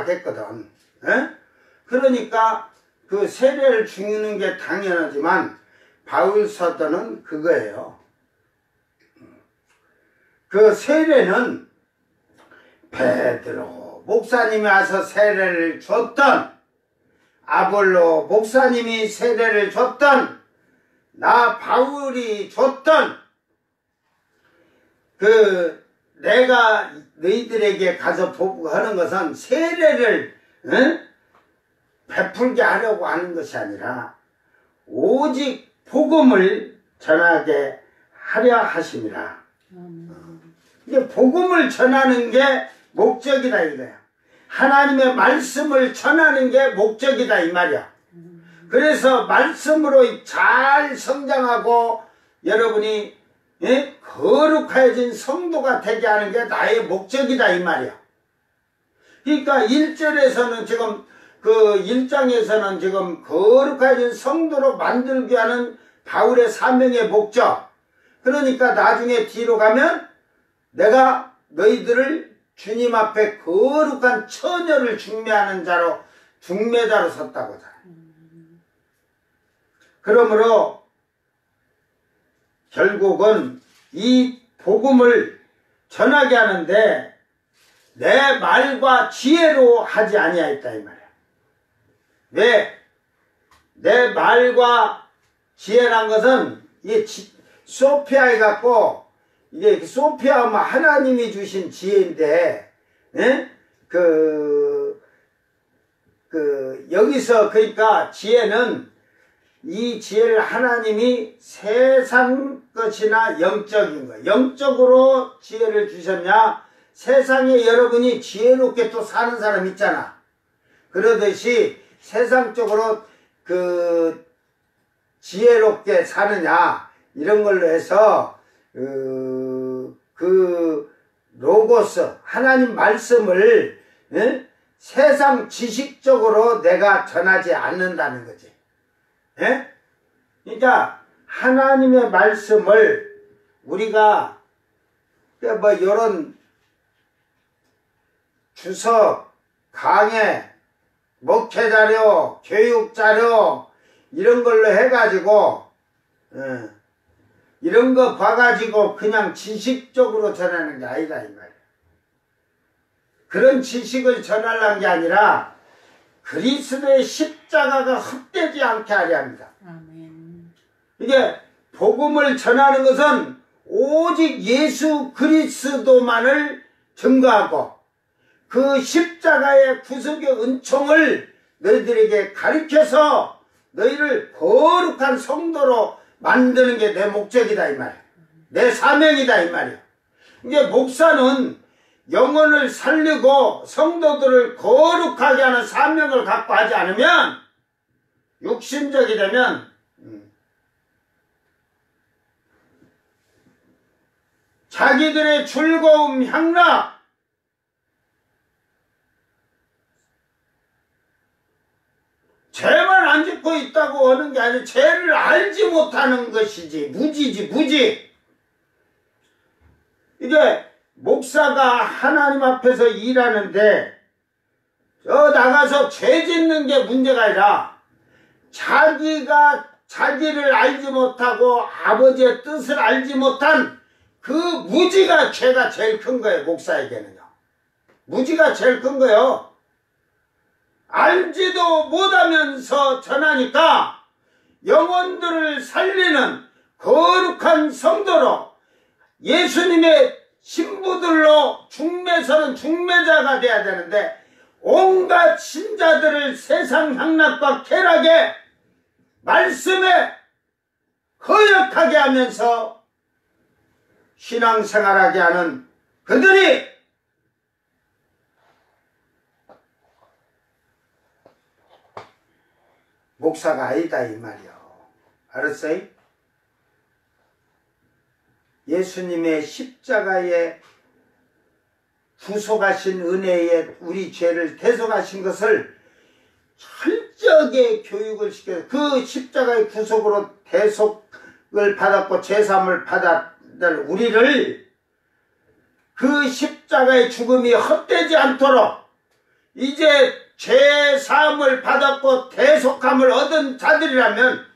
했거든. 에? 그러니까 그 세례를 주는 게 당연하지만 바울 사도는 그거예요. 그 세례는 베드로 목사님이 와서 세례를 줬던, 아볼로 목사님이 세례를 줬던, 나 바울이 줬던, 그 내가 너희들에게 가서 보고하는 것은 세례를 베풀게 하려고 하는 것이 아니라 오직 복음을 전하게 하려 하심이라. 이게 복음을 전하는 게 목적이다 이거야. 하나님의 말씀을 전하는 게 목적이다 이 말이야. 그래서 말씀으로 잘 성장하고 여러분이 거룩해진 성도가 되게 하는 게 나의 목적이다 이 말이야. 그러니까 1절에서는 지금 그 1장에서는 지금 거룩해진 성도로 만들게 하는 바울의 사명의 목적. 그러니까 나중에 뒤로 가면 내가 너희들을 주님 앞에 거룩한 처녀를 중매하는 자로 중매자로 섰다고 하잖아요. 그러므로 결국은 이 복음을 전하게 하는데 내 말과 지혜로 하지 아니하였다 이 말이야. 왜? 내 말과 지혜란 것은 이게 소피아에 갖고 이게 소피아는 하나님이 주신 지혜인데, 여기서 그러니까 지혜는 이 지혜를 하나님이 세상 것이나 영적인 거예요. 영적으로 지혜를 주셨냐? 세상에 여러분이 지혜롭게 또 사는 사람 있잖아. 그러듯이 세상적으로 그 지혜롭게 사느냐 이런 걸로 해서 그 로고스 하나님 말씀을 세상 지식적으로 내가 전하지 않는다는 거지. 그러니까 하나님의 말씀을 우리가 뭐 이런 주석, 강해, 목회자료, 교육자료 이런 걸로 해가지고 이런 거 봐가지고 그냥 지식적으로 전하는 게 아니다 이 말이야. 그런 지식을 전하려는 게 아니라 그리스도의 십자가가 헛되지 않게 하려 합니다. 아멘. 이게 복음을 전하는 것은 오직 예수 그리스도만을 증거하고 그 십자가의 구속의 은총을 너희들에게 가르쳐서 너희를 거룩한 성도로 만드는 게 내 목적이다 이 말이야. 내 사명이다 이 말이야. 이게 목사는 영혼을 살리고 성도들을 거룩하게 하는 사명을 갖고 하지 않으면 육신적이 되면 자기들의 즐거움, 향락, 죄만 안 짓고 있다고 하는 게 아니라 죄를 알지 못하는 것이지. 무지지 무지. 이게 목사가 하나님 앞에서 일하는데 나가서 죄 짓는 게 문제가 아니라 자기가 자기를 알지 못하고 아버지의 뜻을 알지 못한 그 무지가 죄가 제일 큰 거예요. 목사에게는요. 무지가 제일 큰 거예요. 알지도 못하면서 전하니까 영혼들을 살리는 거룩한 성도로 예수님의 신부들로 중매서는 중매자가 돼야 되는데 온갖 신자들을 세상 향락과 쾌락에 말씀에 거역하게 하면서 신앙생활하게 하는 그들이 목사가 아니다 이 말이요. 알았어요? 예수님의 십자가에 구속하신 은혜에 우리 죄를 대속하신 것을 철저하게 교육을 시켜서 그 십자가의 구속으로 대속을 받았고 죄사함을 받았던 우리를 그 십자가의 죽음이 헛되지 않도록 이제 죄사함을 받았고 대속함을 얻은 자들이라면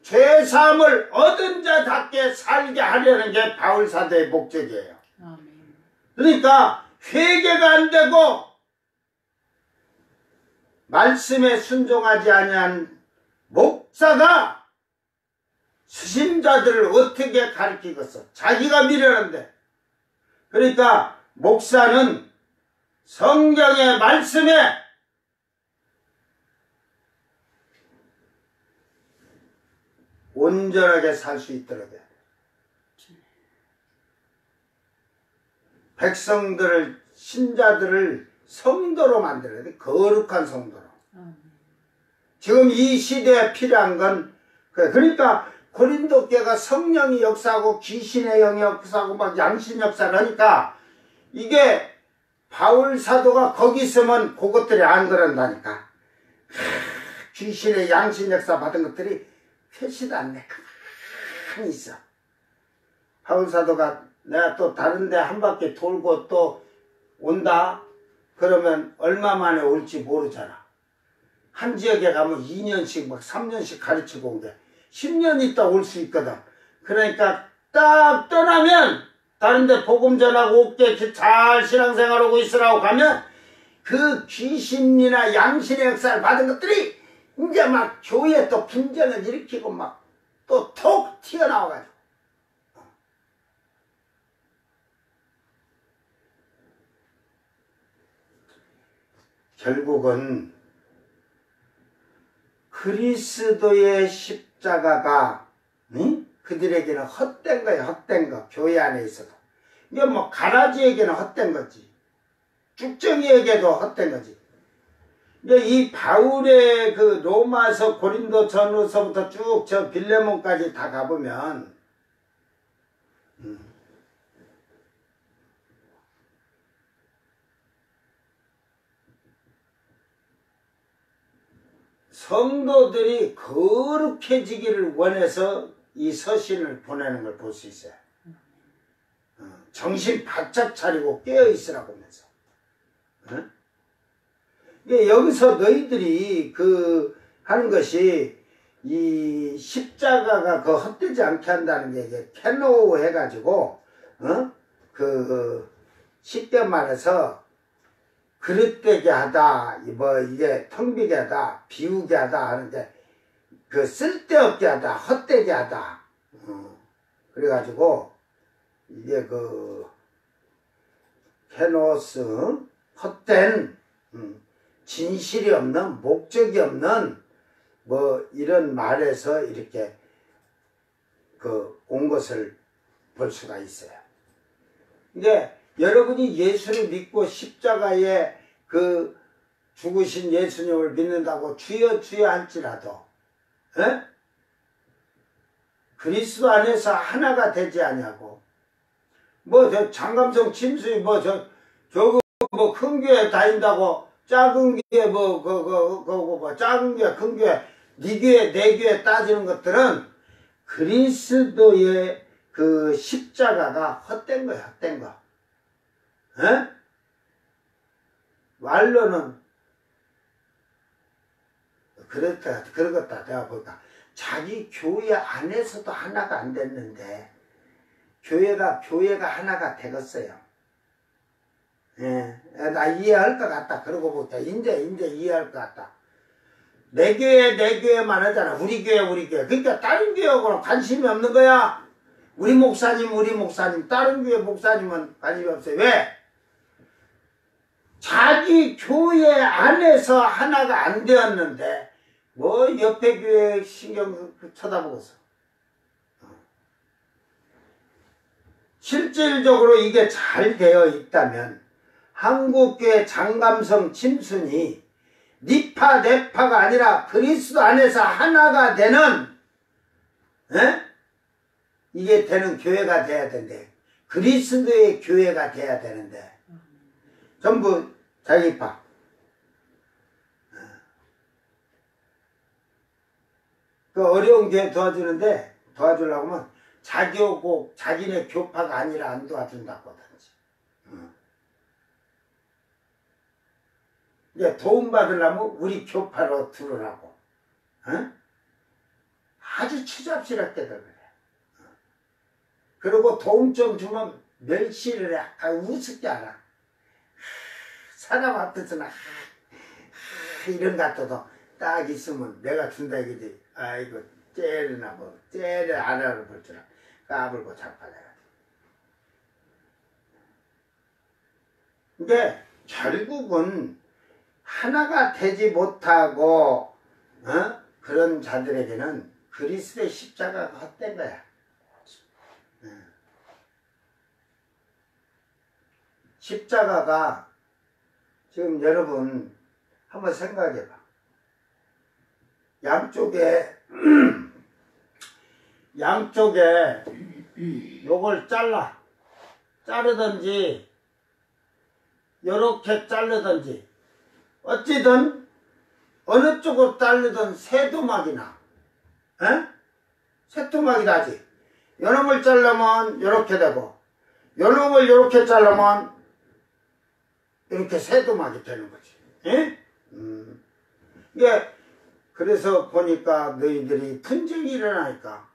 죄사함을 얻은 자답게 살게 하려는 게 바울사도의 목적이에요. 그러니까 회개가 안 되고 말씀에 순종하지 아니한 목사가 수신자들을 어떻게 가르치겠어? 자기가 미련한데. 그러니까 목사는 성경의 말씀에 온전하게 살 수 있도록 해. 백성들을, 신자들을 성도로 만들어야 돼. 거룩한 성도로. 지금 이 시대에 필요한 건 그래. 그러니까 고린도 교회가 성령이 역사하고 귀신의 영이 역사하고 막 양신 역사를 하니까 이게 바울 사도가 거기 있으면 그것들이 안 그런다니까. 귀신의 양신 역사 받은 것들이 표시도 안 돼. 가만히 있어. 바울 사도가 내가 또 다른 데 한 바퀴 돌고 또 온다? 그러면 얼마 만에 올지 모르잖아. 한 지역에 가면 2년씩 막 3년씩 가르치고 온 게 10년 있다 올 수 있거든. 그러니까 딱 떠나면 다른 데 복음 전하고 올게 잘 신앙생활하고 있으라고 가면 그 귀신이나 양신의 역사를 받은 것들이 이제 막 교회에 또 분쟁을 일으키고 막 또 톡 튀어나와가지고 결국은 그리스도의 십자가가 그들에게는 헛된 거예요. 헛된 거. 교회 안에 있어도. 이게 뭐 가라지에게는 헛된 거지. 쭉정이에게도 헛된 거지. 근데 이 바울의 그 로마서 고린도 전후서부터 쭉 저 빌레몬까지 다 가보면 성도들이 거룩해지기를 원해서 이 서신을 보내는 걸 볼 수 있어요. 정신 바짝 차리고 깨어있으라고 하면서. 여기서 너희들이 하는 것이 이 십자가가 헛되지 않게 한다는 게 이제 캐노 해가지고, 쉽게 말해서 그릇되게 하다, 뭐 이게 텅 비게 하다, 비우게 하다 하는데 쓸데없게 하다, 헛되게 하다. 그래가지고 이게 캐노스, 헛된, 진실이 없는, 목적이 없는 뭐 이런 말에서 이렇게 온 것을 볼 수가 있어요. 근데 여러분이 예수를 믿고 십자가에 죽으신 예수님을 믿는다고 주여 주여 할지라도 그리스도 안에서 하나가 되지 아니하고 뭐 저 장감성 침수이 뭐 저거 뭐 큰 교회 다닌다고 작은 교회 뭐 작은 교회 큰 교회 네 교회 내 교회 따지는 것들은 그리스도의 십자가가 헛된 거야. 헛된 거. 말로는 그렇다 내가 볼까 자기 교회 안에서도 하나가 안 됐는데 교회가 하나가 되겠어요. 예, 나 이해할 것 같다. 그러고 보니까 이제 이해할 것 같다. 내 교회만 하잖아. 우리 교회. 그러니까 다른 교회하고는 관심이 없는 거야. 우리 목사님. 다른 교회 목사님은 관심이 없어요. 왜? 자기 교회 안에서 하나가 안 되었는데 뭐 옆에 교회 신경 쳐다보고서. 실질적으로 이게 잘 되어 있다면 한국교회 장감성 침순이 니파 네파가 아니라 그리스도 안에서 하나가 되는 이게 되는 교회가 돼야 된대. 그리스도의 교회가 돼야 되는데 전부 자기파. 그 어려운 교회 도와주려고 하면 자기네 교파가 아니라 안 도와준다고 하든지. 이제 도움받으려면 우리 교파로 들으라고. 아주 추잡스럽게도 그래. 그리고 도움 좀 주면 멸시를 해. 우습게 알아. 사람 앞에서는 이런 것 같아도 딱 있으면 내가 준다 이거지. 아이고 째르나 뭐 째를 안 알아볼 줄 알아. 까불고 자빠져가지고. 근데 결국은 하나가 되지 못하고 그런 자들에게는 그리스도의 십자가가 헛된 거야. 십자가가 지금 여러분 한번 생각해봐. 양쪽에 요걸 자르든지 요렇게 자르든지 어찌든 어느 쪽으로 자르든 새도막이 나. 새도막이 나지. 요놈을 자르면 요렇게 되고 요놈을 요렇게 자르면 이렇게 새도막이 되는 거지. 이게 그래서 보니까 너희들이 분쟁이 일어나니까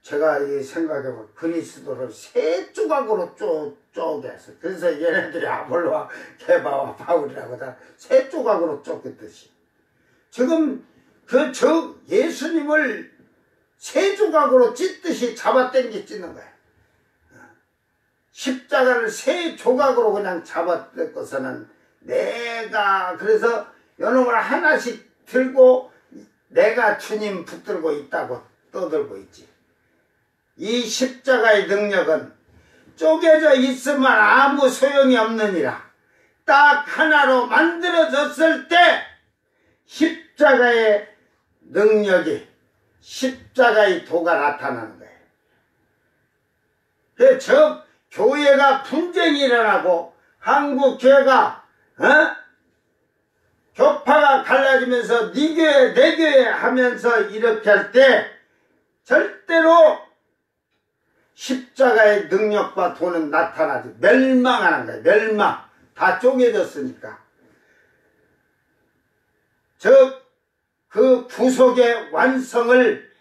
제가 이 생각해보면 그리스도를 세 조각으로 쪼개서 그래서 얘네들이 아볼로와 게바와 바울이라고 다 세 조각으로 쪼갰듯이 지금 예수님을 세 조각으로 찢듯이 잡아당겨 찢는 거야. 십자가를 세 조각으로 그냥 잡아당겨서는 그래서 요놈을 하나씩 들고 내가 주님 붙들고 있다고 떠들고 있지. 이 십자가의 능력은 쪼개져 있으면 아무 소용이 없느니라. 딱 하나로 만들어졌을 때 십자가의 능력이 십자가의 도가 나타나는 거예요. 그래서 교회가 분쟁이 일어나고 한국 교회가 교파가 갈라지면서 네 교회 내 교회 하면서 이렇게 할 때 절대로 십자가의 능력과 도는 나타나지 멸망하는 거예요. 멸망. 다 쪼개졌으니까. 그 구속의 완성을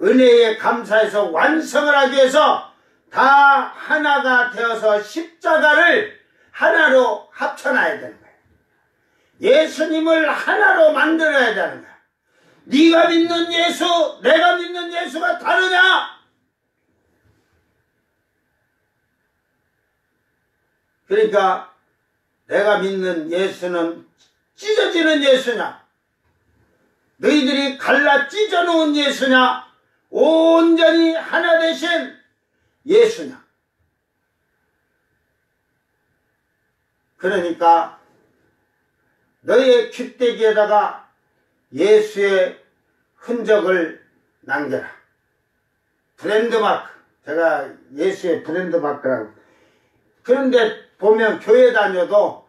은혜에 감사해서 완성을 하기 위해서 다 하나가 되어서 십자가를 하나로 합쳐놔야 되는 거예요. 예수님을 하나로 만들어야 되는 거야. 네가 믿는 예수, 내가 믿는 예수가 다르냐? 그러니까 내가 믿는 예수는 찢어지는 예수냐? 너희들이 갈라 찢어놓은 예수냐? 온전히 하나 되신 예수냐? 그러니까 너희의 귓대기에다가 예수의 흔적을 남겨라. 브랜드마크. 제가 예수의 브랜드마크라고. 그런데 보면 교회 다녀도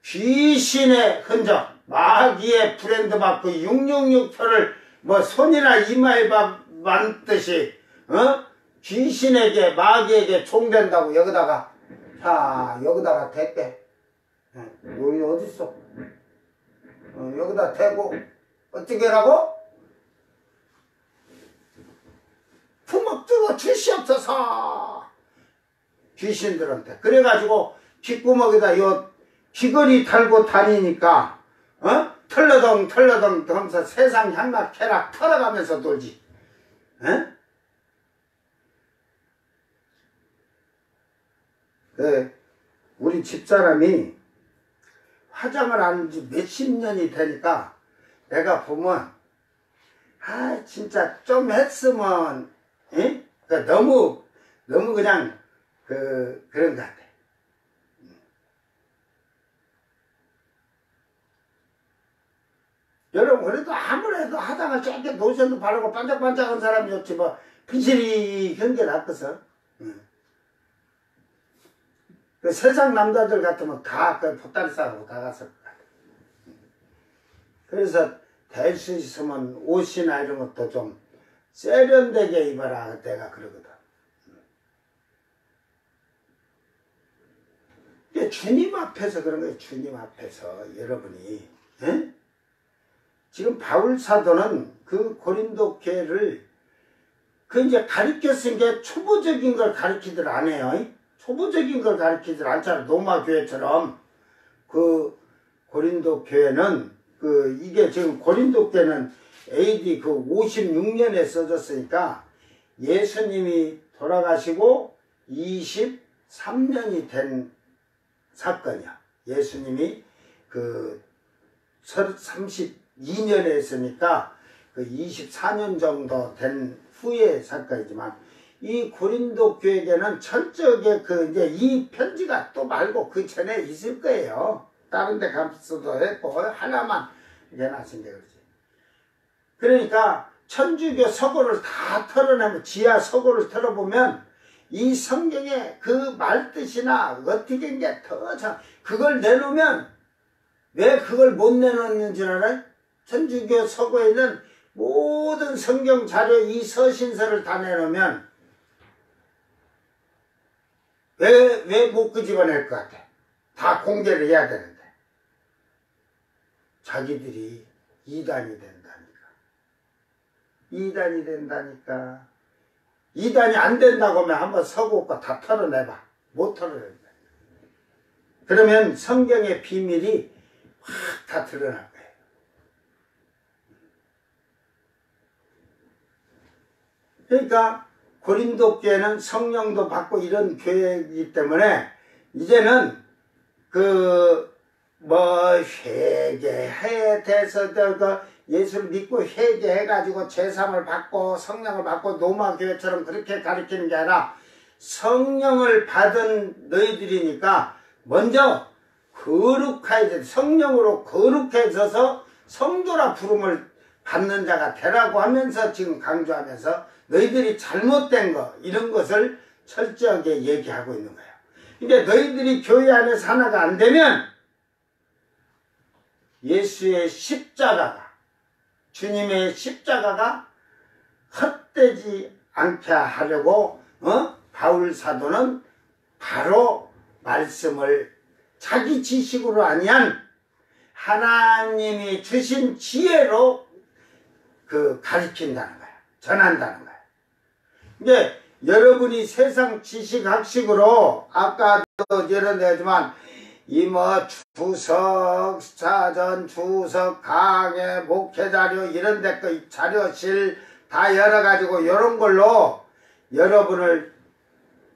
귀신의 흔적, 마귀의 브랜드마크 666표를 뭐 손이나 이마에 만듯이 귀신에게 마귀에게 종된다고 여기다가 여기다가 댔대. 여기 어딨어? 여기다 대고 어떻게 하라고? 붙들어 주시옵소서. 귀신들한테. 그래가지고 귓구멍에다 요 귀걸이 달고 다니니까 털러덩 하면서 세상 향락해락 털어가면서 돌지. 우리 집사람이 화장을 안 지 몇십 년이 되니까 내가 보면 진짜 좀 했으면 그러니까 너무 그냥 그런 것 같아. 여러분 그래도 아무래도 화장을 짧게 노션도 바르고 반짝반짝한 사람이 좋지 뭐 빈실이 그런 게 낫거든. 그 세상 남자들 같으면 다 그 보따리 싸고 다 갔을 것 같아. 그래서 될 수 있으면 옷이나 이런 것도 좀 세련되게 입어라 내가 그러거든. 이게 주님 앞에서 그런 거예요. 주님 앞에서 여러분이 지금 바울 사도는 그 고린도 교회를 이제 가르쳤은 게 초보적인 걸 가르치들 안 해요. 초보적인 걸 가르치들 않잖아. 로마 교회처럼. 그 고린도 교회는 이게 지금 고린도 교회는 AD 56년에 써졌으니까 예수님이 돌아가시고 23년이 된 사건이야. 예수님이 32년에 했으니까 24년 정도 된 후의 사건이지만 이 고린도 교회에는 철저하게 이제 이 편지가 또 말고 그 전에 있을 거예요. 다른 데 감수도 했고 하나만 해놨은 게 그러지. 그러니까 천주교 서고를 다 털어내면 지하 서고를 털어보면 이 성경의 그 말뜻이나 어떻게 된 게 더 참 그걸 내놓으면 왜 그걸 못 내놓는 줄 알아요? 천주교 서고에 있는 모든 성경 자료 이 서신서를 다 내놓으면 왜 못 끄집어낼 것 같아? 다 공개를 해야 되는데 자기들이 이단이 된다니까. 이단이 안 된다고 하면 한번 서고가 다 털어내봐. 못 털어낸다. 그러면 성경의 비밀이 확 다 드러날 거예요. 그러니까 고린도 교회는 성령도 받고 이런 교회이기 때문에 이제는 회개해 돼서 예수를 믿고 회개해가지고 제삼을 받고 성령을 받고 로마 교회처럼 그렇게 가르치는 게 아니라 성령을 받은 너희들이니까 먼저 거룩해야 돼. 성령으로 거룩해져서 성도라 부름을 받는 자가 되라고 하면서 지금 강조하면서 너희들이 잘못된 거 이런 것을 철저하게 얘기하고 있는 거예요. 근데 너희들이 교회 안에서 하나가 안 되면 예수의 십자가가 주님의 십자가가 헛되지 않게 하려고 바울 사도는 바로 말씀을 자기 지식으로 아니한 하나님이 주신 지혜로 가르친다는 거야. 전한다는 거야. 근데 여러분이 세상 지식 학식으로 아까도 예를 들지만 주석, 사전, 주석, 강해, 목회 자료 이런 데 거 자료실 다 열어가지고 이런 걸로 여러분을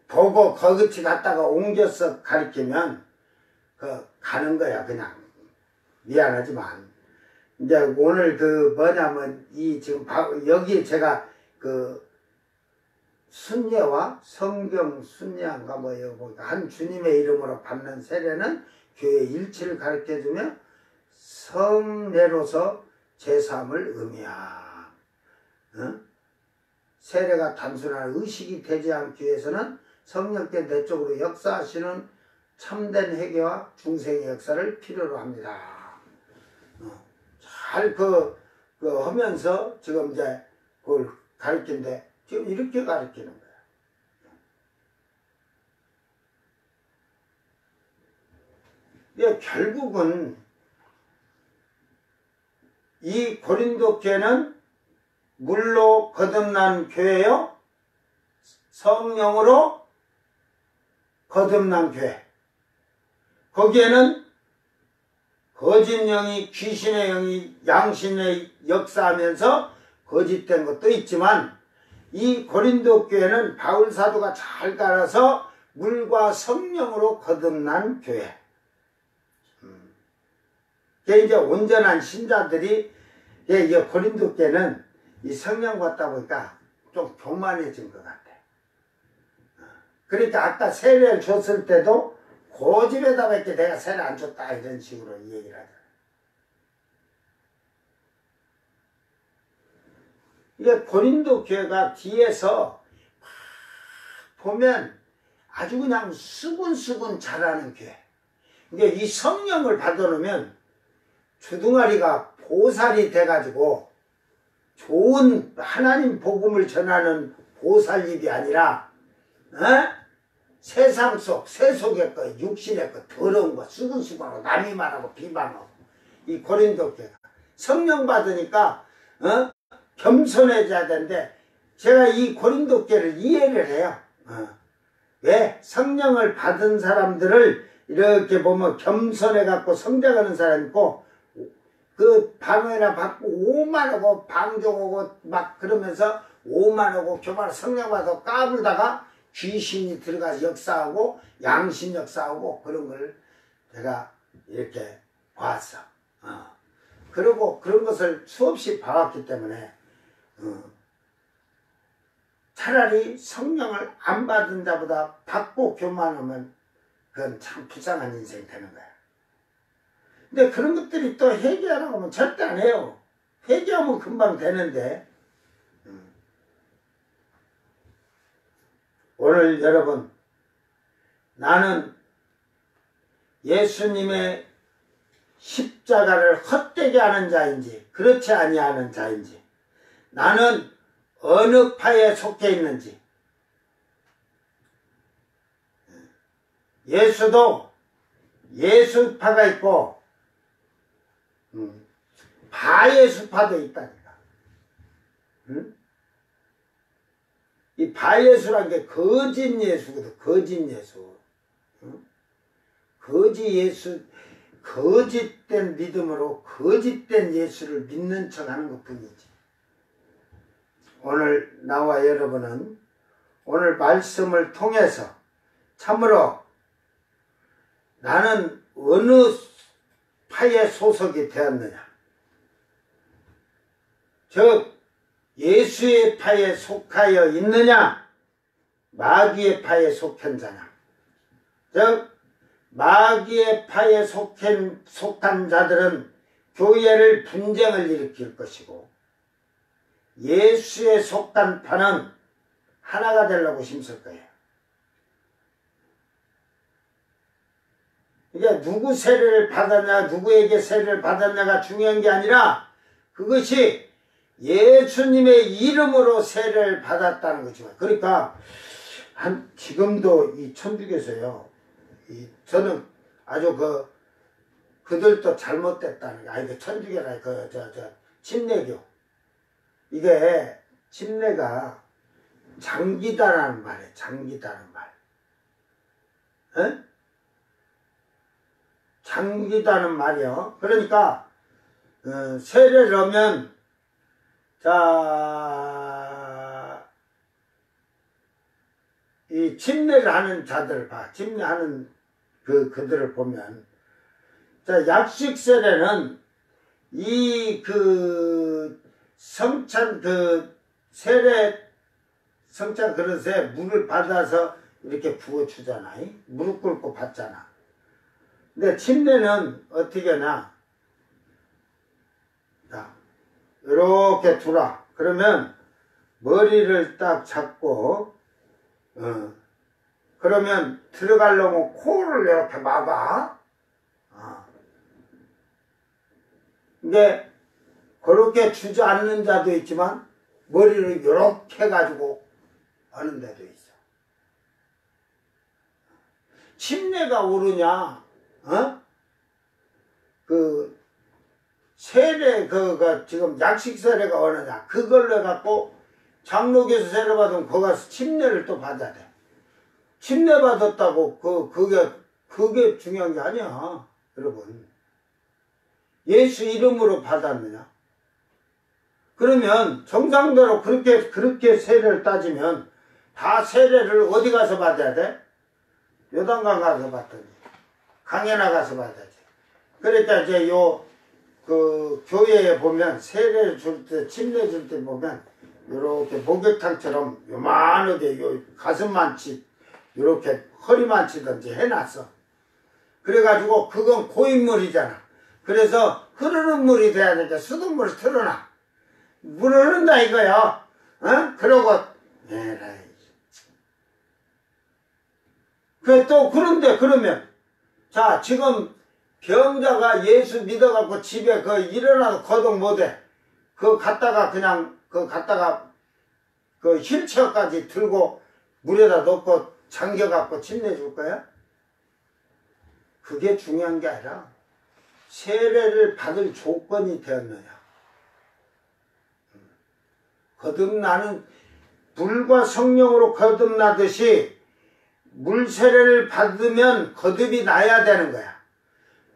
보고 거기치 갖다가 옮겨서 가르치면 가는 거야. 그냥 미안하지만 이제 오늘 뭐냐면 지금 여기 제가 순례와 성경 순례인가 뭐예요. 한 주님의 이름으로 받는 세례는 교회 일치를 가르쳐주며 성례로서 제3을 의미함. 세례가 단순한 의식이 되지 않기 위해서는 성령께 내적으로 역사하시는 참된 회개와 중생의 역사를 필요로 합니다. 잘 하면서 지금 이제 그걸 가르치는데 지금 이렇게 가르치는 거야. 결국은 이 고린도 교회는 물로 거듭난 교회요. 성령으로 거듭난 교회. 거기에는 거짓 영이, 귀신의 영이, 양신의 역사하면서 거짓된 것도 있지만, 이 고린도 교회는 바울 사도가 잘 따라서 물과 성령으로 거듭난 교회. 이게 이제 온전한 신자들이, 이 고린도 교회는 이 성령 받다 보니까 좀 교만해진 것 같아. 그러니까 아까 세례를 줬을 때도 고집에다 밖에 내가 세례 안 줬다 이런 식으로 얘기를 하잖아. 이게 고린도 교회가 뒤에서 보면 아주 그냥 수근수근 자라는 교회. 이게 이 성령을 받아놓으면 주둥아리가 보살이 돼가지고 좋은 하나님 복음을 전하는 보살입이 아니라 세상 속, 세속의 거, 육신의 거, 더러운 거, 수근수근하고 남이 말하고 비방하고. 이 고린도 교회가 성령 받으니까 겸손해져야 되는데, 제가 이 고린도 교회를 이해를 해요. 왜? 성령을 받은 사람들을 이렇게 보면 겸손해갖고 성장하는 사람이 있고, 그 방언이나 받고 오만하고 방종하고 막 그러면서 오만하고 교만하고 성령 받아서 까불다가 귀신이 들어가서 역사하고 양신 역사하고 그런 걸 제가 이렇게 봤어. 그리고 그런 것을 수없이 봐왔기 때문에 차라리 성령을 안 받은 자보다 받고 교만하면 그건 참 불쌍한 인생이 되는 거야. 근데 그런 것들이 또 회개하라고 하면 절대 안 해요. 회개하면 금방 되는데. 오늘 여러분, 나는 예수님의 십자가를 헛되게 하는 자인지 그렇지 아니하는 자인지, 나는 어느 파에 속해 있는지. 예수도 예수파가 있고 바예수파도 있다니까. 이 바예수란 게 거짓 예수거든. 거짓 예수. 거짓 예수, 거짓된 믿음으로 거짓된 예수를 믿는 척 하는 것 뿐이지. 오늘 나와 여러분은 오늘 말씀을 통해서 참으로 나는 어느 파에 소속이 되었느냐, 즉 예수의 파에 속하여 있느냐, 마귀의 파에 속한 자냐. 즉 마귀의 파에 속한 자들은 교회를 분쟁을 일으킬 것이고, 예수에 속한 파는 하나가 되려고 힘쓸 거예요. 이게 누구 세례를 받았냐, 누구에게 세례를 받았냐가 중요한 게 아니라 그것이 예수님의 이름으로 세례를 받았다는 거죠. 그러니까 지금도 이 천주교에서요, 저는 아주 그들도 잘못됐다는 게, 아니 천주교라 침례교, 이게 침례가 장기다라는 말이에요. 장기다는 말. 에? 장기다는 말이요. 그러니까 세례를 하면, 이 침례를 하는 자들 봐. 침례하는 그들을 보면, 약식 세례는 성찬 세례 성찬 그릇에 물을 받아서 이렇게 부어주잖아. 무릎 꿇고 받잖아. 근데 침례는 어떻게 하냐? 자, 이렇게 두라. 그러면 머리를 딱 잡고, 그러면 들어가려면 코를 이렇게 막아. 근데 그렇게 주저앉는 자도 있지만 머리를 이렇게 해가지고 하는 데도 있어. 침례가 오르냐? 세례, 지금 약식 세례가 오느냐? 그걸로 해갖고 장로교에서 세례 받으면 거기 가서 침례를 또 받아야 돼. 침례 받았다고 그게 중요한 게 아니야, 여러분. 예수 이름으로 받았느냐? 그러면 정상대로 그렇게 세례를 따지면 다 세례를 어디 가서 받아야 돼? 요단강 가서 받든지 강연화 가서 받아야지. 그러니까 이제 교회에 보면 세례 줄 때, 침례 줄 때 보면 요렇게 목욕탕처럼 요만하게 가슴만치 요렇게 허리만치든지 해놨어. 그래가지고 그건 고인물이잖아. 그래서 흐르는 물이 돼야 되니까 수돗물을 틀어놔. 물 흐른다 이거야. 어? 그러고 에라이. 그런데 그러면 자 지금 병자가 예수 믿어갖고 집에 일어나서 거동 못해. 갔다가 휠체어까지 들고 물에다 넣고 잠겨갖고 침내줄 거야? 그게 중요한 게 아니라 세례를 받을 조건이 되었느냐. 거듭나는 불과 성령으로 거듭나듯이 물 세례를 받으면 거듭이 나야 되는 거야.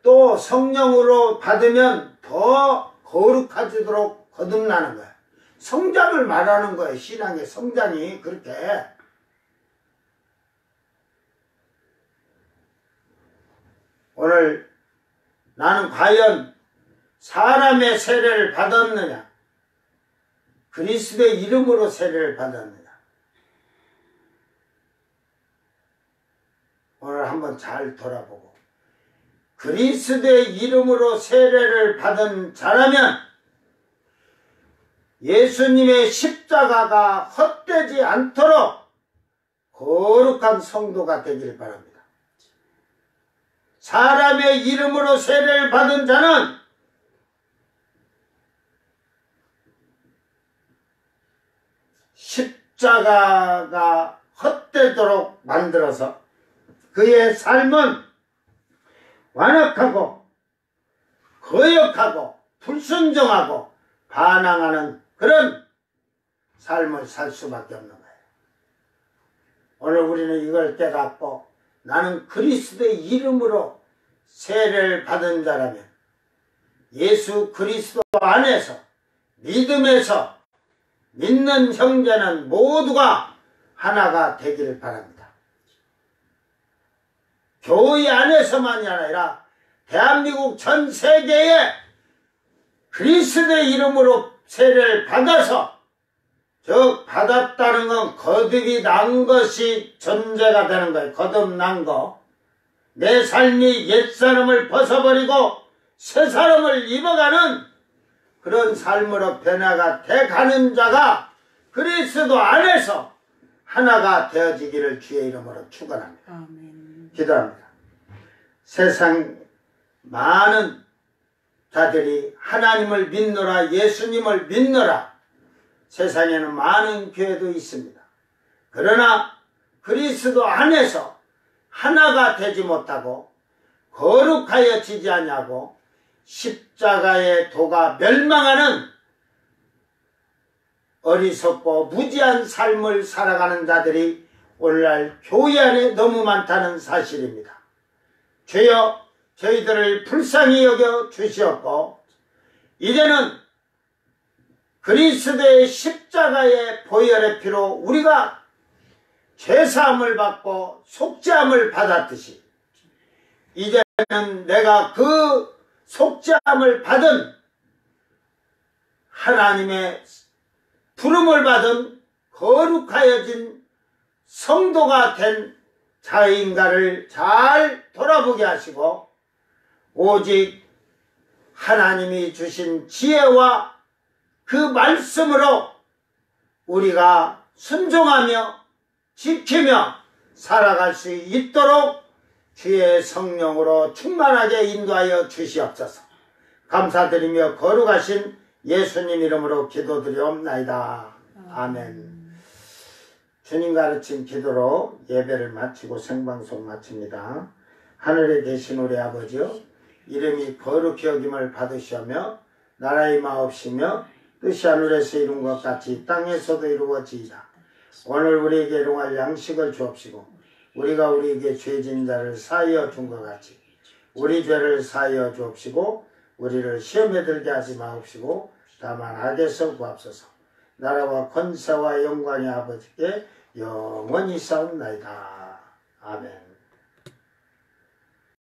또 성령으로 받으면 더 거룩해지도록 거듭나는 거야. 성장을 말하는 거야. 신앙의 성장이 그렇게. 오늘 나는 과연 사람의 세례를 받았느냐? 그리스도의 이름으로 세례를 받았느냐? 오늘 한번 잘 돌아보고 그리스도의 이름으로 세례를 받은 자라면 예수님의 십자가가 헛되지 않도록 거룩한 성도가 되기를 바랍니다. 사람의 이름으로 세례를 받은 자는 십자가가 헛되도록 만들어서 그의 삶은 완악하고 거역하고 불순종하고 반항하는 그런 삶을 살 수밖에 없는 거예요. 오늘 우리는 이걸 깨닫고 나는 그리스도의 이름으로 세례를 받은 자라면 예수 그리스도 안에서 믿음에서 믿는 형제는 모두가 하나가 되기를 바랍니다. 교회 안에서만이 아니라 대한민국 전 세계에 그리스도의 이름으로 세례를 받아서 즉 받았다는 건 거듭이 난 것이 전제가 되는 거예요. 거듭난 거. 내 삶이 옛사람을 벗어버리고 새사람을 입어가는 그런 삶으로 변화가 돼가는 자가 그리스도 안에서 하나가 되어지기를 주의 이름으로 축원합니다. 아멘. 기도합니다. 세상 많은 자들이 하나님을 믿노라 예수님을 믿노라 세상에는 많은 교회도 있습니다. 그러나 그리스도 안에서 하나가 되지 못하고 거룩하여지지 않냐고 십자가의 도가 멸망하는 어리석고 무지한 삶을 살아가는 자들이 오늘날 교회 안에 너무 많다는 사실입니다. 주여 저희들을 불쌍히 여겨 주시옵고 이제는 그리스도의 십자가의 보혈의 피로 우리가 죄사함을 받고 속죄함을 받았듯이 이제는 내가 그 속죄함을 받은 하나님의 부름을 받은 거룩하여진 성도가 된 자인가를 잘 돌아보게 하시고 오직 하나님이 주신 지혜와 그 말씀으로 우리가 순종하며 지키며 살아갈 수 있도록 주의 성령으로 충만하게 인도하여 주시옵소서. 감사드리며 거룩하신 예수님 이름으로 기도드리옵나이다. 아멘. 주님 가르친 기도로 예배를 마치고 생방송 마칩니다. 하늘에 계신 우리 아버지여 이름이 거룩히 여김을 받으시며 나라의 마옵시며 뜻이 하늘에서 이룬 것 같이 땅에서도 이루어지이다. 오늘 우리에게 일용할 양식을 주옵시고 우리가 우리에게 죄진 자를 사하여 준 것 같이 우리 죄를 사하여 주옵시고 우리를 시험에 들게 하지 마옵시고 다만 악에서 구합소서. 나라와 권세와 영광의 아버지께 영원히 싸움나이다. 아멘.